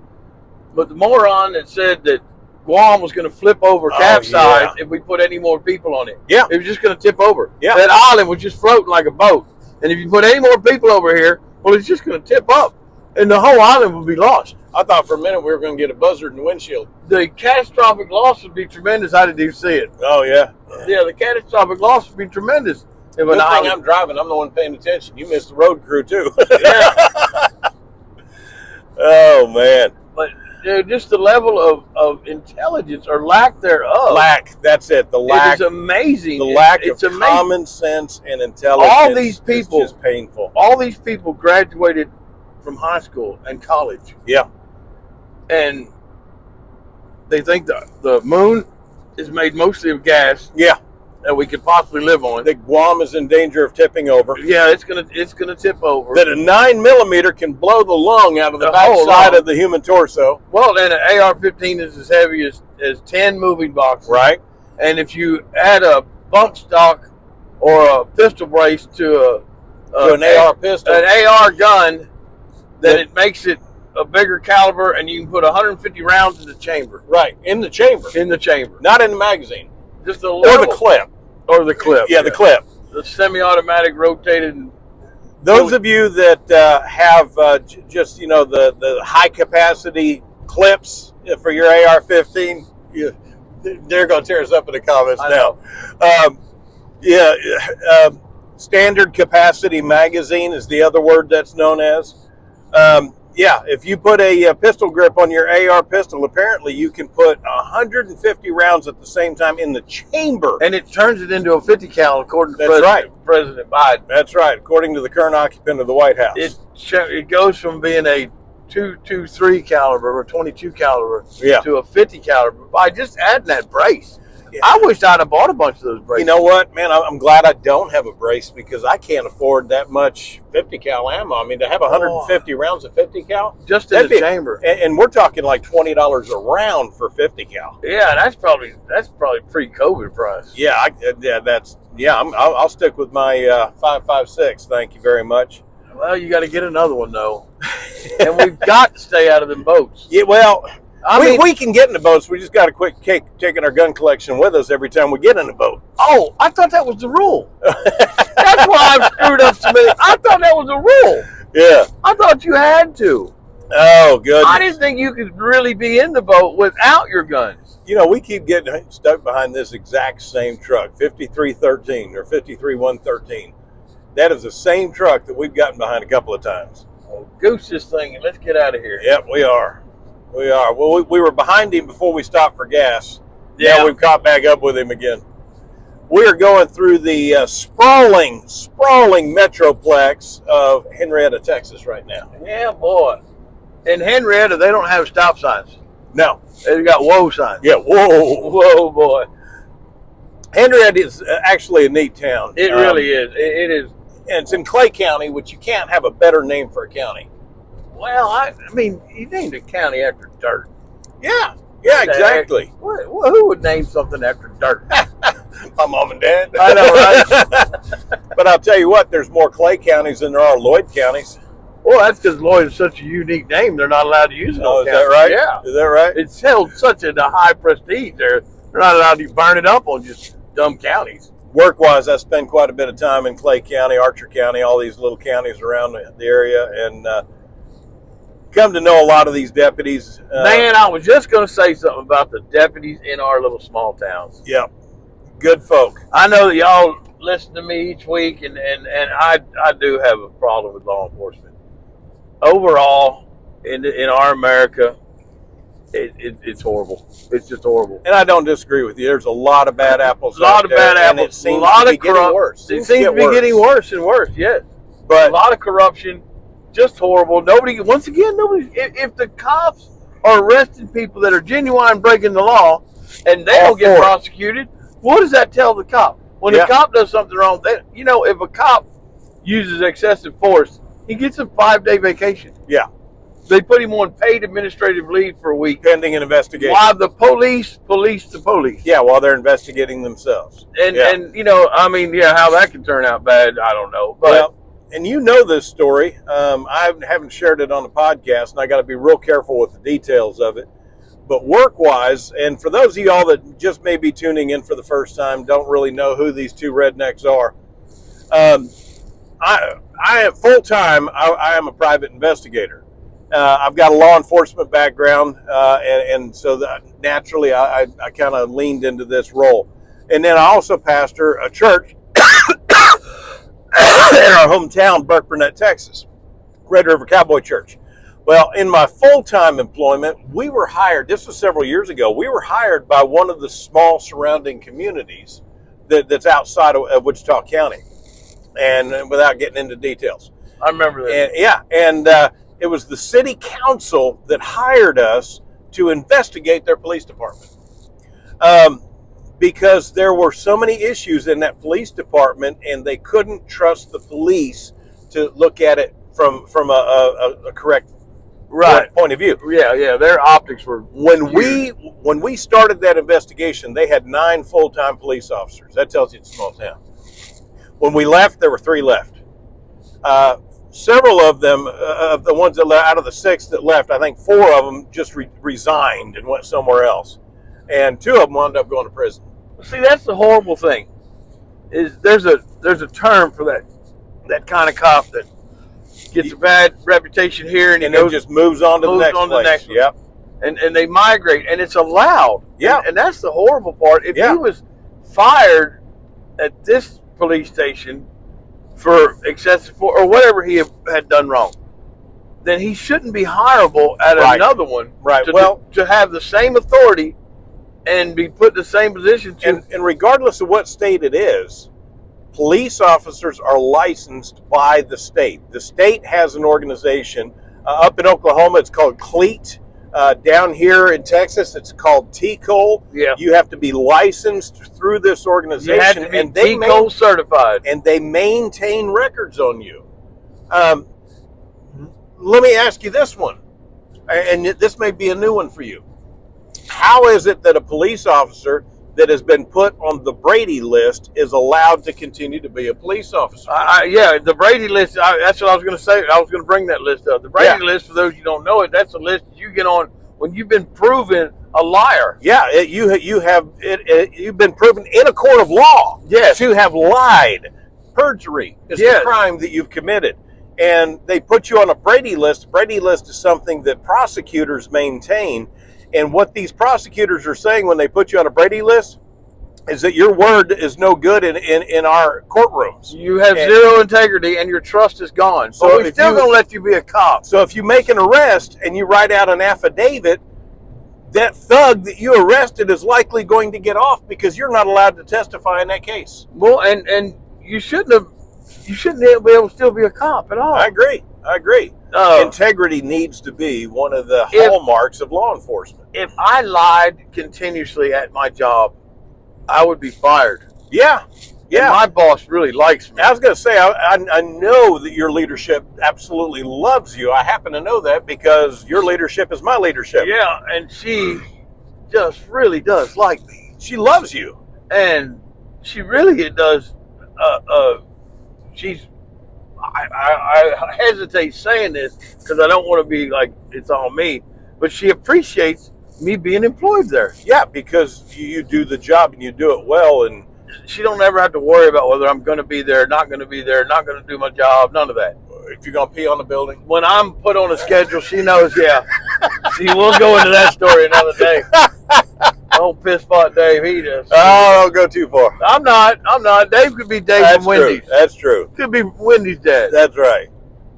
But the moron that said that Guam was going to flip over, capsize, if we put any more people on it. Yeah. It was just going to tip over. Yeah. That island was just floating like a boat. And if you put any more people over here, well, it's just going to tip up. And the whole island will be lost. I thought for a minute we were going to get a buzzard in the windshield. The catastrophic loss would be tremendous. How did you see it? Oh, yeah. Yeah, the catastrophic loss would be tremendous. Good thing I'm driving. I'm the one paying attention. You missed the road crew, too. Yeah. Oh, man. But dude, just the level of intelligence or lack thereof. That's it. The lack. It is amazing. The lack of common sense and intelligence. All these people. Is just painful. All these people graduated from high school and college. Yeah. And they think the moon is made mostly of gas. Yeah. That we could possibly live on. That Guam is in danger of tipping over. Yeah, it's gonna tip over. That a 9mm can blow the lung out of the backside of the human torso. Well, and an AR-15 is as heavy as 10 moving boxes. Right. And if you add a bump stock or a pistol brace to an AR pistol, an AR gun, then it makes it a bigger caliber, and you can put 150 rounds in the chamber. Right, in the chamber. In the chamber. Not in the magazine. Just the or the clip. Or the clip. Yeah, the clip. The semi-automatic rotated. Those of you that have just, you know, the high-capacity clips for your AR-15, they're going to tear us up in the comments now. Standard capacity magazine is the other word that's known as. If you put a pistol grip on your AR pistol, apparently you can put 150 rounds at the same time in the chamber. And it turns it into a 50 cal, according to President Biden. That's right, according to the current occupant of the White House. It goes from being a 223 caliber or 22 caliber to a 50 caliber by just adding that brace. Yeah. I wish I'd have bought a bunch of those braces. You know what, man? I'm glad I don't have a brace because I can't afford that much 50 cal ammo. I mean, to have 150 rounds of 50 cal, just in the chamber, and we're talking like $20 a round for 50 cal. Yeah, that's probably pre-COVID price. Yeah, I'll stick with my 5.56. Thank you very much. Well, you got to get another one though, and we've got to stay out of them boats. Yeah, well. We can get in the boats. We just got to quit taking our gun collection with us every time we get in the boat. Oh, I thought that was the rule. That's why I've screwed up so many. I thought that was the rule. Yeah. I thought you had to. Oh, goodness. I didn't think you could really be in the boat without your guns. You know, we keep getting stuck behind this exact same truck, 5313 or 53113. That is the same truck that we've gotten behind a couple of times. Well, goose this thing and let's get out of here. Yep, we are. We are. Well, we were behind him before we stopped for gas. Yeah. Now we've caught back up with him again. We are going through the sprawling metroplex of Henrietta, Texas right now. Yeah, boy. In Henrietta, they don't have stop signs. No. They've got whoa signs. Yeah, whoa. Whoa, boy. Henrietta is actually a neat town. It really is. It is. And it's in Clay County, which you can't have a better name for a county. Well, I mean, you named a county after dirt. Yeah, exactly. Who would name something after dirt? My mom and dad. I know, right? But I'll tell you what, there's more Clay counties than there are Lloyd counties. Well, that's because Lloyd is such a unique name. They're not allowed to use it. Oh, is that right? Yeah. Is that right? It's held such a high prestige. They're not allowed to burn it up on just dumb counties. Work-wise, I spend quite a bit of time in Clay County, Archer County, all these little counties around the area, and come to know a lot of these deputies. Man, I was just going to say something about the deputies in our little small towns. Yep. Good folk. I know that y'all listen to me each week, and I do have a problem with law enforcement. Overall, in our America, it's horrible. It's just horrible. And I don't disagree with you. There's a lot of bad apples. A lot of bad apples. And it seems a lot to be of getting worse. It seems to be getting worse and worse. Yes, but a lot of corruption. Just horrible. Nobody. Once again, nobody. If the cops are arresting people that are genuine breaking the law, and they don't get prosecuted, what does that tell the cop? When the cop does something wrong, if a cop uses excessive force, he gets a 5-day vacation. Yeah. They put him on paid administrative leave for a week. Pending an investigation. While the police the police. Yeah, while they're investigating themselves. And how that can turn out bad, I don't know. But and you know this story. I haven't shared it on the podcast, and I got to be real careful with the details of it. But work-wise, and for those of y'all that just may be tuning in for the first time, don't really know who these two rednecks are, I am full-time. I am a private investigator. I've got a law enforcement background, and so naturally I kind of leaned into this role. And then I also pastor a church in our hometown, Burke-Burnett, Texas, Red River Cowboy Church. Well, in my full-time employment, we were hired, this was several years ago, we were hired by one of the small surrounding communities that's outside of Wichita County, and without getting into details. I remember that. And it was the city council that hired us to investigate their police department. Because there were so many issues in that police department, and they couldn't trust the police to look at it from a correct point of view. Yeah, their optics were when we started that investigation, they had 9 full-time police officers. That tells you it's a small town. When we left, there were 3 left. Several of them, of the ones that out of the 6 that left, I think 4 of them just resigned and went somewhere else, and 2 of them wound up going to prison. See, that's the horrible thing. Is there's a term for that kind of cop that gets a bad reputation here, and then just moves on to the next place. Yep. And they migrate, and it's allowed. Yeah. And that's the horrible part. If he was fired at this police station for excessive force or whatever he had done wrong, then he shouldn't be hireable at another one. Right. To have the same authority and be put in the same position. And regardless of what state it is, police officers are licensed by the state. The state has an organization. Up in Oklahoma, it's called CLEAT. Down here in Texas, it's called TCOL. Yeah. You have to be licensed through this organization. You have to be TCOL certified. And they maintain records on you. Let me ask you this one, and this may be a new one for you. How is it that a police officer that has been put on the Brady List is allowed to continue to be a police officer? The Brady List, that's what I was going to say. I was going to bring that list up. The Brady List, for those you don't know it, that's a list you get on when you've been proven a liar. Yeah, you've been proven in a court of law to have lied. Perjury is the crime that you've committed. And they put you on a Brady List. Brady List is something that prosecutors maintain. And what these prosecutors are saying when they put you on a Brady List, is that your word is no good in our courtrooms. You have zero integrity, and your trust is gone. So we're still going to let you be a cop. So if you make an arrest and you write out an affidavit, that thug that you arrested is likely going to get off because you're not allowed to testify in that case. Well, and you shouldn't be able to still be a cop at all. I agree. Integrity needs to be one of the hallmarks of law enforcement. If I lied continuously at my job, I would be fired. Yeah. And my boss really likes me. I was going to say, I know that your leadership absolutely loves you. I happen to know that because your leadership is my leadership. Yeah, and she just really does like me. She loves you. And she really does. I hesitate saying this because I don't want to be like it's on me, but she appreciates me being employed there. Yeah, because you do the job and you do it well, and she don't ever have to worry about whether I'm going to be there, not going to be there, not going to do my job, none of that. If you're going to pee on the building? When I'm put on a schedule, she knows, yeah. See, we'll go into that story another day. Old piss pot Dave, he just. Oh, don't go too far. I'm not. Dave could be Dave from Wendy's. That's true. Could be Wendy's dad. That's right.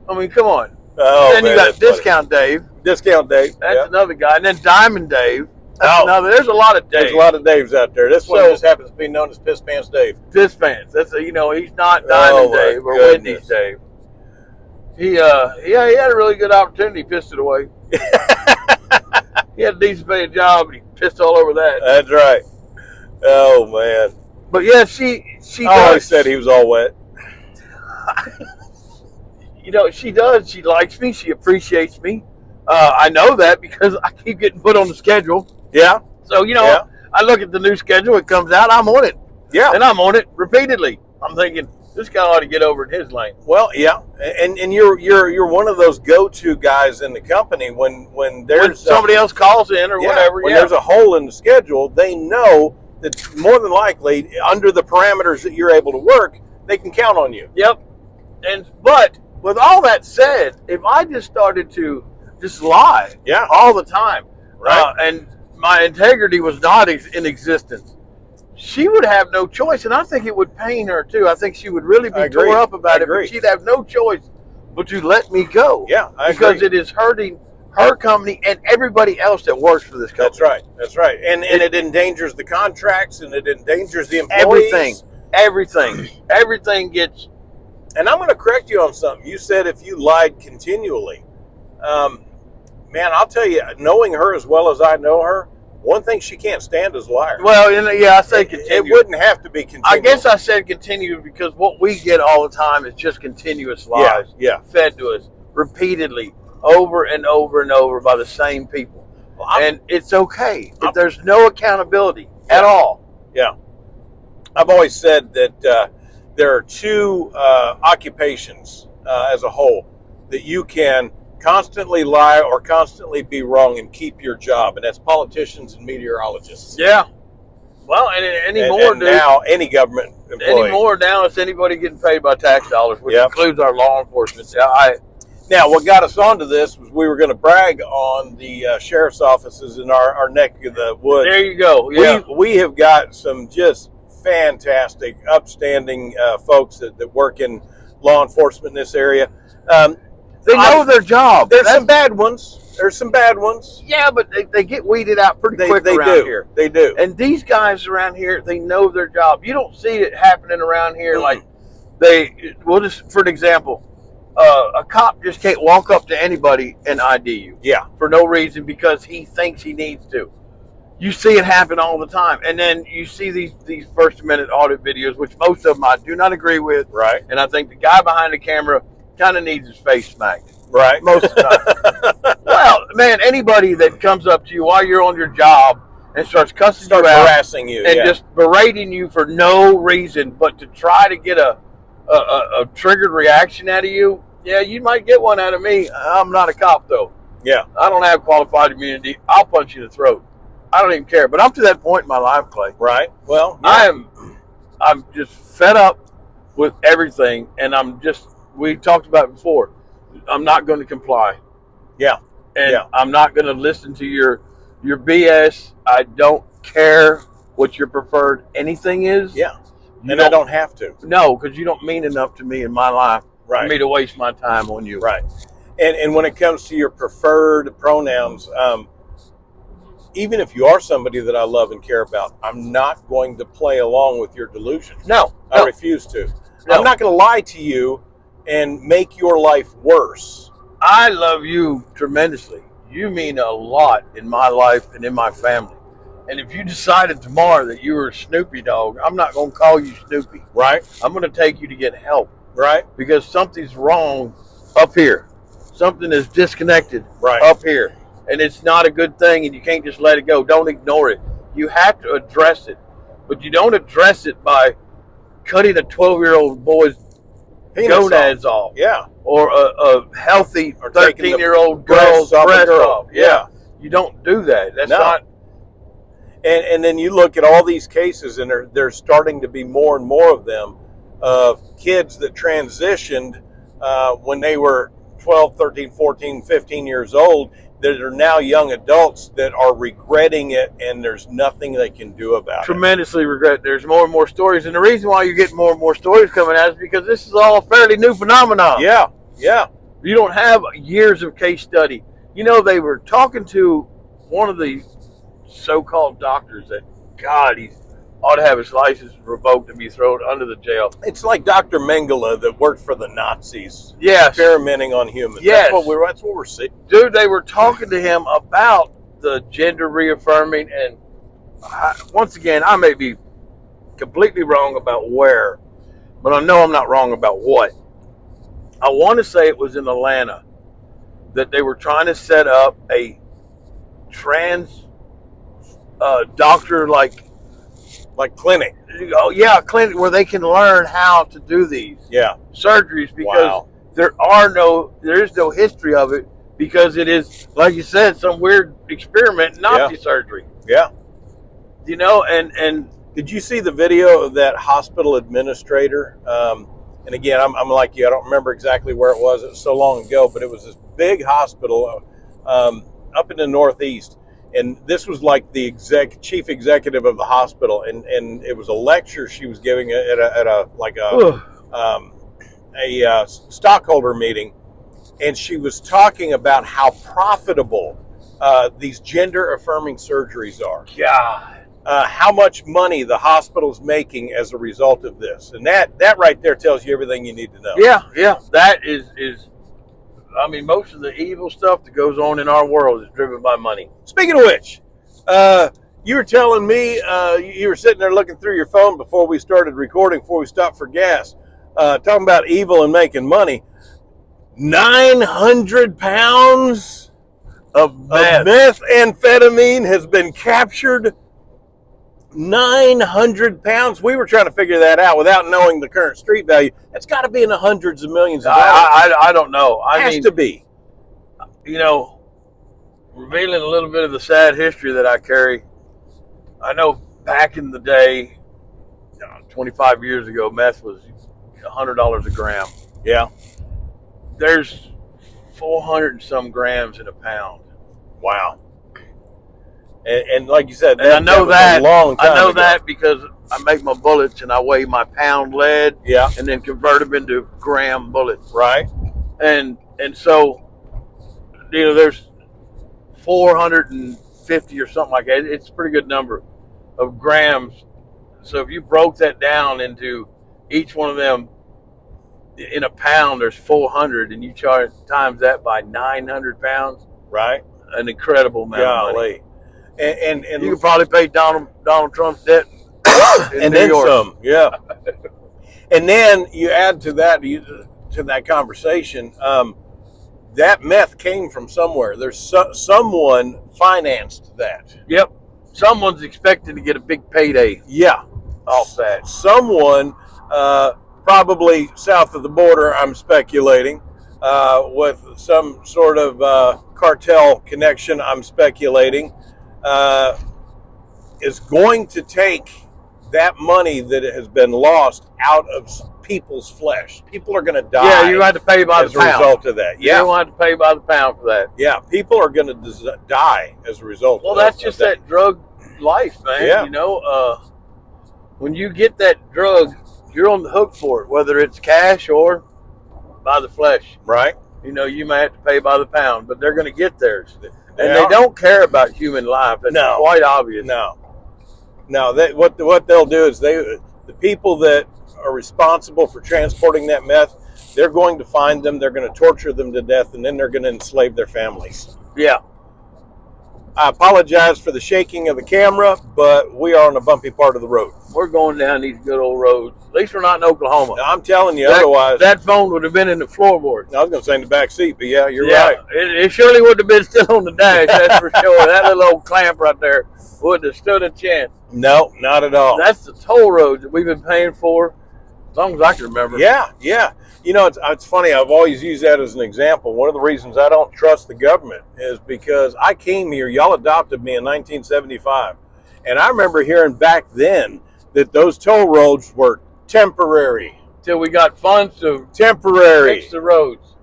I mean, come on. Oh, then you got Discount Dave. Discount Dave. That's another guy. And then Diamond Dave. That's another. There's a lot of Daves. There's a lot of Daves out there. This one just happens to be known as Piss Pants Dave. Piss Pants. That's he's not Diamond Dave or Wendy's Dave. He had a really good opportunity. He pissed it away. He had a decent paid job, and he pissed all over that. That's right. Oh man. But yeah, she always said he was all wet. She does. She likes me. She appreciates me. I know that because I keep getting put on the schedule. Yeah. So I look at the new schedule. It comes out. I'm on it. Yeah. And I'm on it repeatedly. I'm thinking this guy ought to get over in his lane. Well, yeah, and you're one of those go-to guys in the company when somebody else calls in or whatever. When there's a hole in the schedule, they know that more than likely under the parameters that you're able to work, they can count on you. Yep. But with all that said, if I just started to just lie, all the time, right, and my integrity was not in existence, she would have no choice, and I think it would pain her too. I think she would really be tore up about it, but she'd have no choice but to let me go. Yeah, because it is hurting her company and everybody else that works for this company. That's right. And it endangers the contracts, and it endangers the employees. Everything gets. And I'm going to correct you on something. You said if you lied continually. Man, I'll tell you, knowing her as well as I know her, one thing she can't stand is liars. Well, I say continue. It wouldn't have to be continuous. I guess I said continue because what we get all the time is just continuous lies fed to us repeatedly over and over and over by the same people. And it's okay if there's no accountability at all. Yeah. I've always said that there are two occupations as a whole that you can constantly lie or constantly be wrong and keep your job, and that's politicians and meteorologists. Yeah. Well, and now any government employee. Anymore now it's anybody getting paid by tax dollars, which includes our law enforcement. Now, what got us onto this was we were going to brag on the sheriff's offices in our neck of the woods. There you go. Yeah. We have got some just fantastic, upstanding folks that work in law enforcement in this area. They know their job. There's some bad ones. Yeah, but they get weeded out pretty quick around here. They do. And these guys around here, they know their job. You don't see it happening around here like we'll just, for an example, a cop just can't walk up to anybody and ID you. Yeah. For no reason because he thinks he needs to. You see it happen all the time. And then you see these First Amendment audit videos, which most of them I do not agree with. Right. And I think the guy behind the camera kind of needs his face smacked. Right. Most of the time. Well, man, anybody that comes up to you while you're on your job and starts cussing you out, harassing you, and just berating you for no reason but to try to get a triggered reaction out of you, you might get one out of me. I'm not a cop, though. Yeah. I don't have qualified immunity. I'll punch you in the throat. I don't even care. But I'm to that point in my life, Clay. Right. Well, I'm just fed up with everything, and we talked about it before. I'm not going to comply. Yeah. And I'm not going to listen to your BS. I don't care what your preferred anything is. Yeah. And I don't have to. No, because you don't mean enough to me in my life Right. for me to waste my time on you. Right. And when it comes to your preferred pronouns, even if you are somebody that I love and care about, I'm not going to play along with your delusion. No. I refuse to. No. I'm not going to lie to you and make your life worse. I love you tremendously. You mean a lot in my life and in my family. And if you decided tomorrow that you were a Snoopy dog, I'm not going to call you Snoopy. Right. I'm going to take you to get help. Right. Because something's wrong up here. Something is disconnected right. up here. And it's not a good thing, and you can't just let it go. Don't ignore it. You have to address it. But you don't address it by cutting a 12-year-old boy's gonads off. Yeah. Or a healthy 13-year-old girl's breast off. Yeah. You don't do that. That's not. And then you look at all these cases, and there's starting to be more and more of them, of kids that transitioned when they were 12, 13, 14, 15 years old, that are now young adults that are regretting it, and there's nothing they can do about it. Tremendously regret. There's more and more stories, and the reason why you get more and more stories coming out is because this is all a fairly new phenomenon. Yeah, yeah. You don't have years of case study. You know, they were talking to one of the so-called doctors that, God, he ought to have his license revoked and be thrown under the jail. It's like Dr. Mengele that worked for the Nazis. Yes. Experimenting on humans. Yes. That's what we're seeing. Dude, they were talking to him about the gender reaffirming, and once again, I may be completely wrong about where, but I know I'm not wrong about what. I want to say it was in Atlanta that they were trying to set up a trans doctor like clinic. Oh yeah, clinic where they can learn how to do these surgeries, because there is no history of it, because it is, like you said, some weird experiment, Nazi surgery. Yeah. You know, and did you see the video of that hospital administrator? And again, I'm like you, I don't remember exactly where it was. It was so long ago, but it was this big hospital up in the Northeast. And this was like the chief executive of the hospital, and it was a lecture she was giving at a stockholder meeting, and she was talking about how profitable these gender affirming surgeries are. God. How much money the hospital's making as a result of this, and that right there tells you everything you need to know. Yeah, that is. I mean, most of the evil stuff that goes on in our world is driven by money. Speaking of which, you were telling me you were sitting there looking through your phone before we started recording, before we stopped for gas, talking about evil and making money. 900 pounds of methamphetamine has been captured. 900 pounds. We were trying to figure that out without knowing the current street value. That's got to be in the hundreds of millions of dollars. I don't know. It has to be. You know, revealing a little bit of the sad history that I carry. I know back in the day, 25 years ago, meth was $100 a gram. Yeah. There's 400 and some grams in a pound. Wow. And like you said, I know that. A long time ago. That because I make my bullets and I weigh my pound lead, and then convert them into gram bullets. Right. And so, you know, there's 450 or something like that. It's a pretty good number of grams. So if you broke that down into each one of them in a pound, there's 400, and you times that by 900 pounds. Right. An incredible amount of money. And you could probably pay Donald Trump's debt and then some. Yeah. And then you add to that conversation, that meth came from somewhere. There's someone financed that. Yep. Someone's expecting to get a big payday. Yeah. Off that. Someone, probably south of the border, I'm speculating, with some sort of cartel connection, I'm speculating, is going to take that money that has been lost out of people's flesh. People are going to die. Yeah, you have to pay by the pound. As a result of that. Yeah. You don't have to pay by the pound for that. Yeah, people are going to die as a result of that. Well, that's just that drug life, man. Yeah. You know, when you get that drug, you're on the hook for it, whether it's cash or by the flesh. Right. You know, you may have to pay by the pound, but they're going to get theirs. And Yeah. they don't care about human life. That's quite obvious. No. What they'll do is the people that are responsible for transporting that meth, they're going to find them, they're going to torture them to death, and then they're going to enslave their families. Yeah. I apologize for the shaking of the camera, but we are on a bumpy part of the road. We're going down these good old roads. At least we're not in Oklahoma. Now, I'm telling you, otherwise... That phone would have been in the floorboard. I was going to say in the back seat, but yeah, you're right. It surely would have been still on the dash, that's for sure. That little old clamp right there wouldn't have stood a chance. No, not at all. That's the toll roads that we've been paying for as long as I can remember. Yeah. You know, it's funny. I've always used that as an example. One of the reasons I don't trust the government is because I came here. Y'all adopted me in 1975. And I remember hearing back then that those toll roads were temporary. Till we got funds to fix the roads.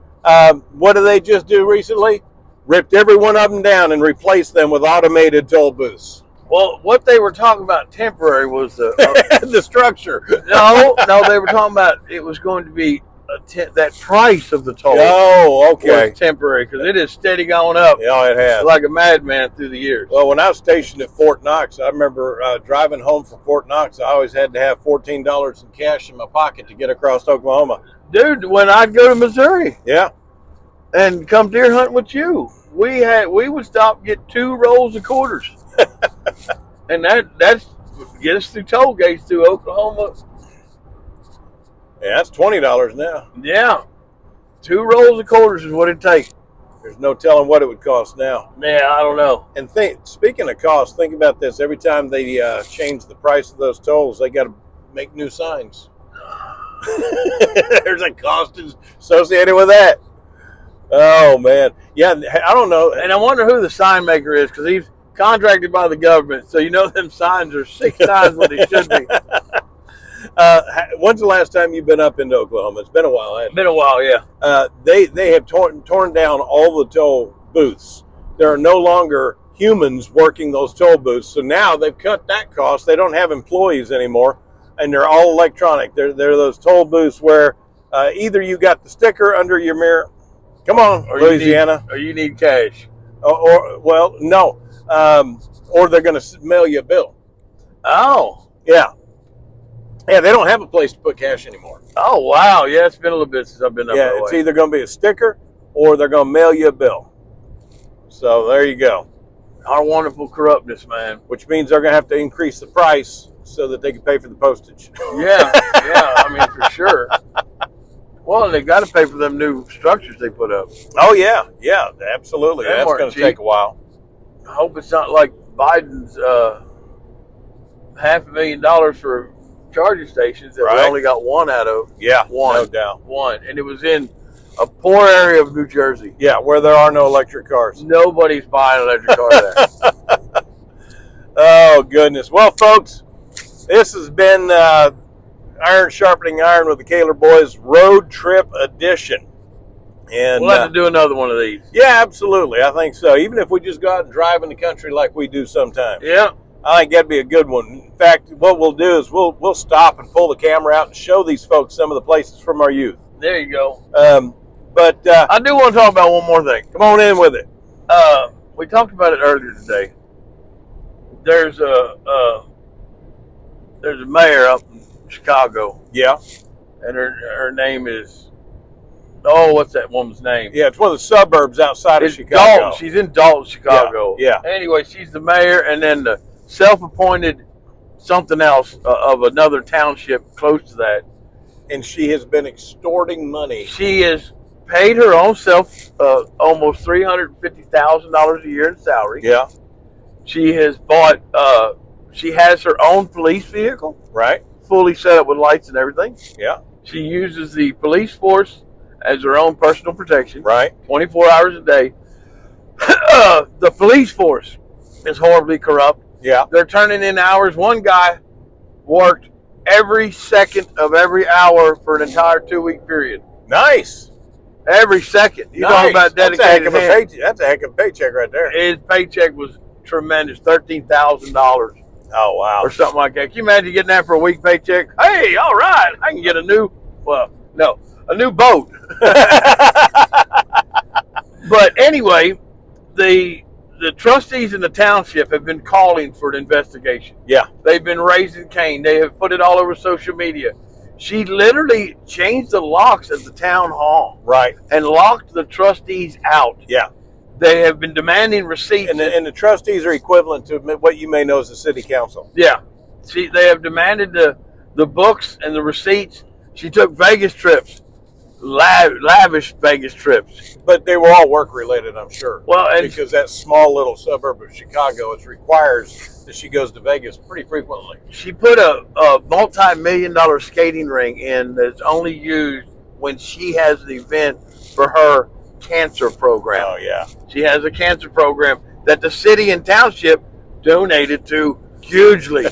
What did they just do recently? Ripped every one of them down and replaced them with automated toll booths. Well, what they were talking about temporary was the structure. No, they were talking about it was going to be that price of the toll. Oh, okay. Was temporary because it is steady going up. Yeah, it has. Like a madman through the years. Well, when I was stationed at Fort Knox, I remember driving home from Fort Knox. I always had to have $14 in cash in my pocket to get across Oklahoma. Dude, when I'd go to Missouri, yeah, and come deer hunting with you, we would stop and get 2 rolls of quarters, and that's get us through toll gates through Oklahoma. Yeah, that's $20 now. Yeah, 2 rolls of quarters is what it takes. There's no telling what it would cost now. Yeah, I don't know. And speaking of cost, think about this. Every time they change the price of those tolls, they got to make new signs. There's a cost associated with that. Oh, man. Yeah, I don't know. And I wonder who the sign maker is because he's contracted by the government. So, you know, them signs are 6 times what they should be. When's the last time you've been up into Oklahoma? It's been a while, hasn't it? Been a while, yeah. They have torn down all the toll booths. There are no longer humans working those toll booths. So now they've cut that cost. They don't have employees anymore, and they're all electronic. They're those toll booths where either you got the sticker under your mirror. Come on, or Louisiana. You need cash. Or no. Or they're going to mail you a bill. Oh. Yeah. Yeah, they don't have a place to put cash anymore. Oh, wow. Yeah, it's been a little bit since I've been up that way. It's either going to be a sticker or they're going to mail you a bill. So there you go. Our wonderful corruptness, man. Which means they're going to have to increase the price so that they can pay for the postage. Yeah, I mean, for sure. Well, they got to pay for them new structures they put up. Oh, yeah, absolutely. That's going to take a while. I hope it's not like Biden's $500,000 for charging stations that we only got 1 out of. Yeah, one, no doubt. 1. And it was in a poor area of New Jersey. Yeah, where there are no electric cars. Nobody's buying an electric car there. Oh, goodness. Well, folks, this has been Iron Sharpening Iron with the Kahler Boys Road Trip Edition. And we'll have to do another one of these. Yeah, absolutely. I think so. Even if we just go out and drive in the country like we do sometimes. Yeah. I think that'd be a good one. In fact, what we'll do is we'll stop and pull the camera out and show these folks some of the places from our youth. There you go. But I do want to talk about one more thing. Come on in with it. We talked about it earlier today. There's a mayor up in Chicago. Yeah. And her name is, what's that woman's name? Yeah, it's one of the suburbs outside of Chicago. Dalton. She's in Dalton, Chicago. Yeah. Anyway, she's the mayor, and then the self-appointed something else of another township close to that. And she has been extorting money. She has paid her own self almost $350,000 a year in salary. Yeah. She has bought, she has her own police vehicle. Right. Fully set up with lights and everything. Yeah. She uses the police force as her own personal protection. Right. 24 hours a day. The police force is horribly corrupt. Yeah. They're turning in hours. One guy worked every second of every hour for an entire 2-week period. Nice. Every second. You talking about dedicated hands. That's a heck of a paycheck right there. His paycheck was tremendous, $13,000 Oh, wow. or something like that. Can you imagine getting that for a week paycheck? Hey, all right, I can get a new boat. But anyway, the trustees in the township have been calling for an investigation. Yeah. They've been raising Cain. They have put it all over social media. She literally changed the locks at the town hall. Right. And locked the trustees out. Yeah. They have been demanding receipts. And the trustees are equivalent to what you may know as the city council. Yeah. They have demanded the books and the receipts. She took Vegas trips. Lavish Vegas trips, but they were all work related, I'm sure. Well, and because that small little suburb of Chicago, it requires that she goes to Vegas pretty frequently. She put a multi-million-dollar skating ring in that's only used when she has an event for her cancer program. Oh yeah, she has a cancer program that the city and township donated to hugely.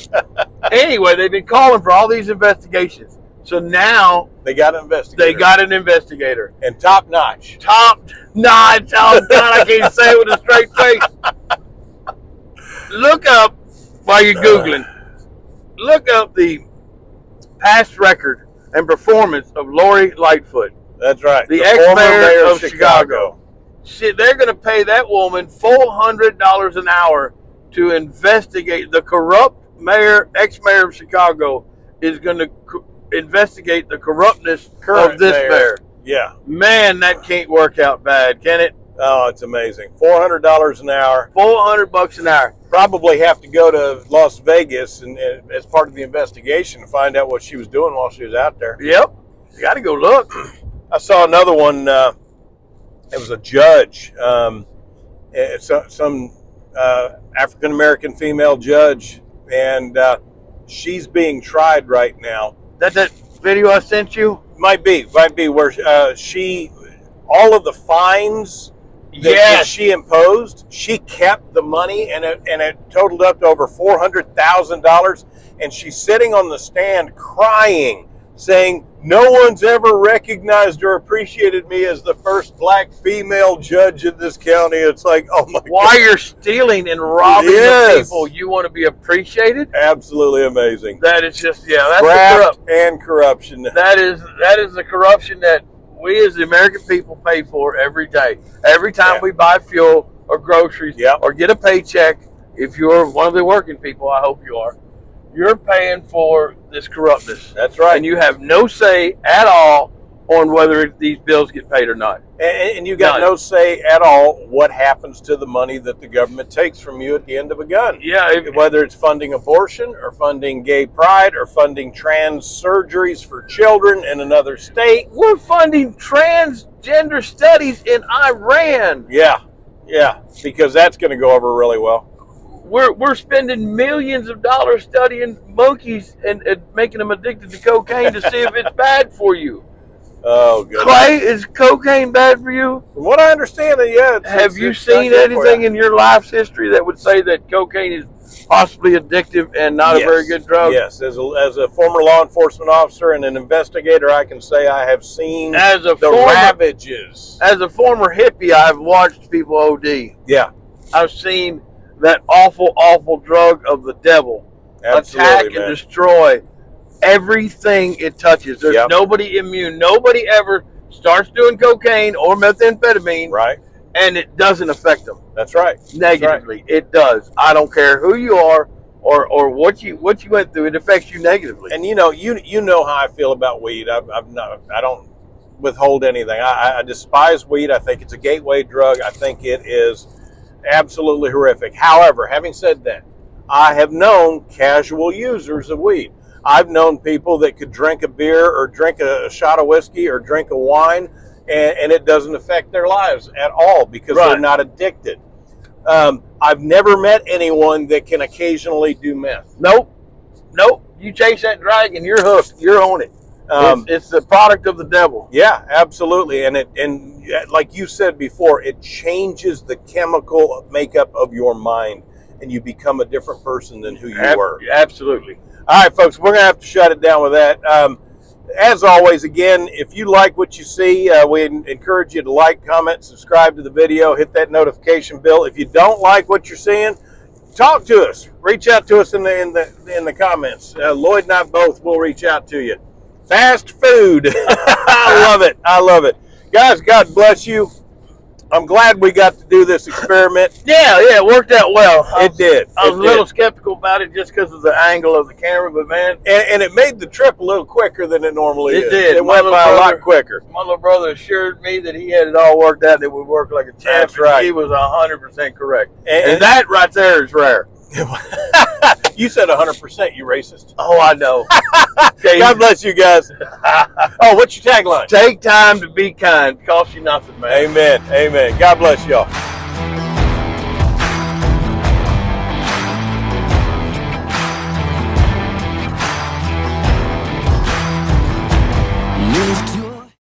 Anyway, they've been calling for all these investigations. So now they got an investigator. They got an investigator. And top notch. Top notch. Oh, God, I can't say it with a straight face. Look up, while you're Googling, look up the past record and performance of Lori Lightfoot. That's right. The ex-mayor of Chicago. They're going to pay that woman $400 an hour to investigate. The corrupt ex-mayor of Chicago is going to investigate the corruptness of this mayor. Yeah. Man, that can't work out bad, can it? Oh, it's amazing. $400 an hour. $400 an hour. Probably have to go to Las Vegas and as part of the investigation to find out what she was doing while she was out there. Yep. You got to go look. I saw another one. It was a judge, some African-American female judge, and she's being tried right now. That video I sent you? Might be where all of the fines that she imposed, she kept the money, and it totaled up to over $400,000, and she's sitting on the stand crying, saying, "No one's ever recognized or appreciated me as the first black female judge in this county." It's like, oh my God. While you're stealing and robbing the people, you want to be appreciated? Absolutely amazing. That is just, that's graft and corruption. That is the corruption that we as the American people pay for every day. Every time we buy fuel or groceries or get a paycheck, if you're one of the working people, I hope you are, you're paying for this corruptness. That's right. And you have no say at all on whether these bills get paid or not. And you got no say at all what happens to the money that the government takes from you at the end of a gun. Yeah. Whether it's funding abortion or funding gay pride or funding trans surgeries for children in another state. We're funding transgender studies in Iran. Yeah, because that's going to go over really well. We're spending millions of dollars studying monkeys and making them addicted to cocaine to see if it's bad for you. Oh, goodness. Clay, is cocaine bad for you? From what I understand, Have you seen anything in your life's history that would say that cocaine is possibly addictive and not a very good drug? Yes, as a former law enforcement officer and an investigator, I can say I have seen ravages. As a former hippie, I've watched people OD. Yeah. I've seen that awful, awful drug of the devil attack and destroy everything it touches. There's nobody immune. Nobody ever starts doing cocaine or methamphetamine, and it doesn't affect them. That's right. Negatively, it does. I don't care who you are or what you went through. It affects you negatively. And you know how I feel about weed. I don't withhold anything. I despise weed. I think it's a gateway drug. I think it is absolutely horrific. However, having said that, I have known casual users of weed. I've known people that could drink a beer or drink a shot of whiskey or drink a wine, and it doesn't affect their lives at all because they're not addicted. I've never met anyone that can occasionally do meth. Nope. You chase that dragon, you're hooked. You're on it. It's the product of the devil. Yeah, absolutely. And like you said before, it changes the chemical makeup of your mind, and you become a different person than who you were. Absolutely. All right, folks, we're going to have to shut it down with that. As always, again, if you like what you see, we encourage you to like, comment, subscribe to the video, hit that notification bell. If you don't like what you're seeing, talk to us. Reach out to us in the comments. Lloyd and I both will reach out to you. Fast food. I love it. I love it. Guys, God bless you. I'm glad we got to do this experiment. Yeah, it worked out well. It did. I was a little skeptical about it just because of the angle of the camera, but man. And it made the trip a little quicker than it normally is. It did. It went by a lot quicker. My little brother assured me that he had it all worked out, that it would work like a champ. That's right. He was 100% correct. And that right there is rare. You said 100%, you racist. Oh, I know. God bless you guys. Oh, what's your tagline? Take time to be kind. Costs you nothing, man. Amen. Amen. God bless y'all.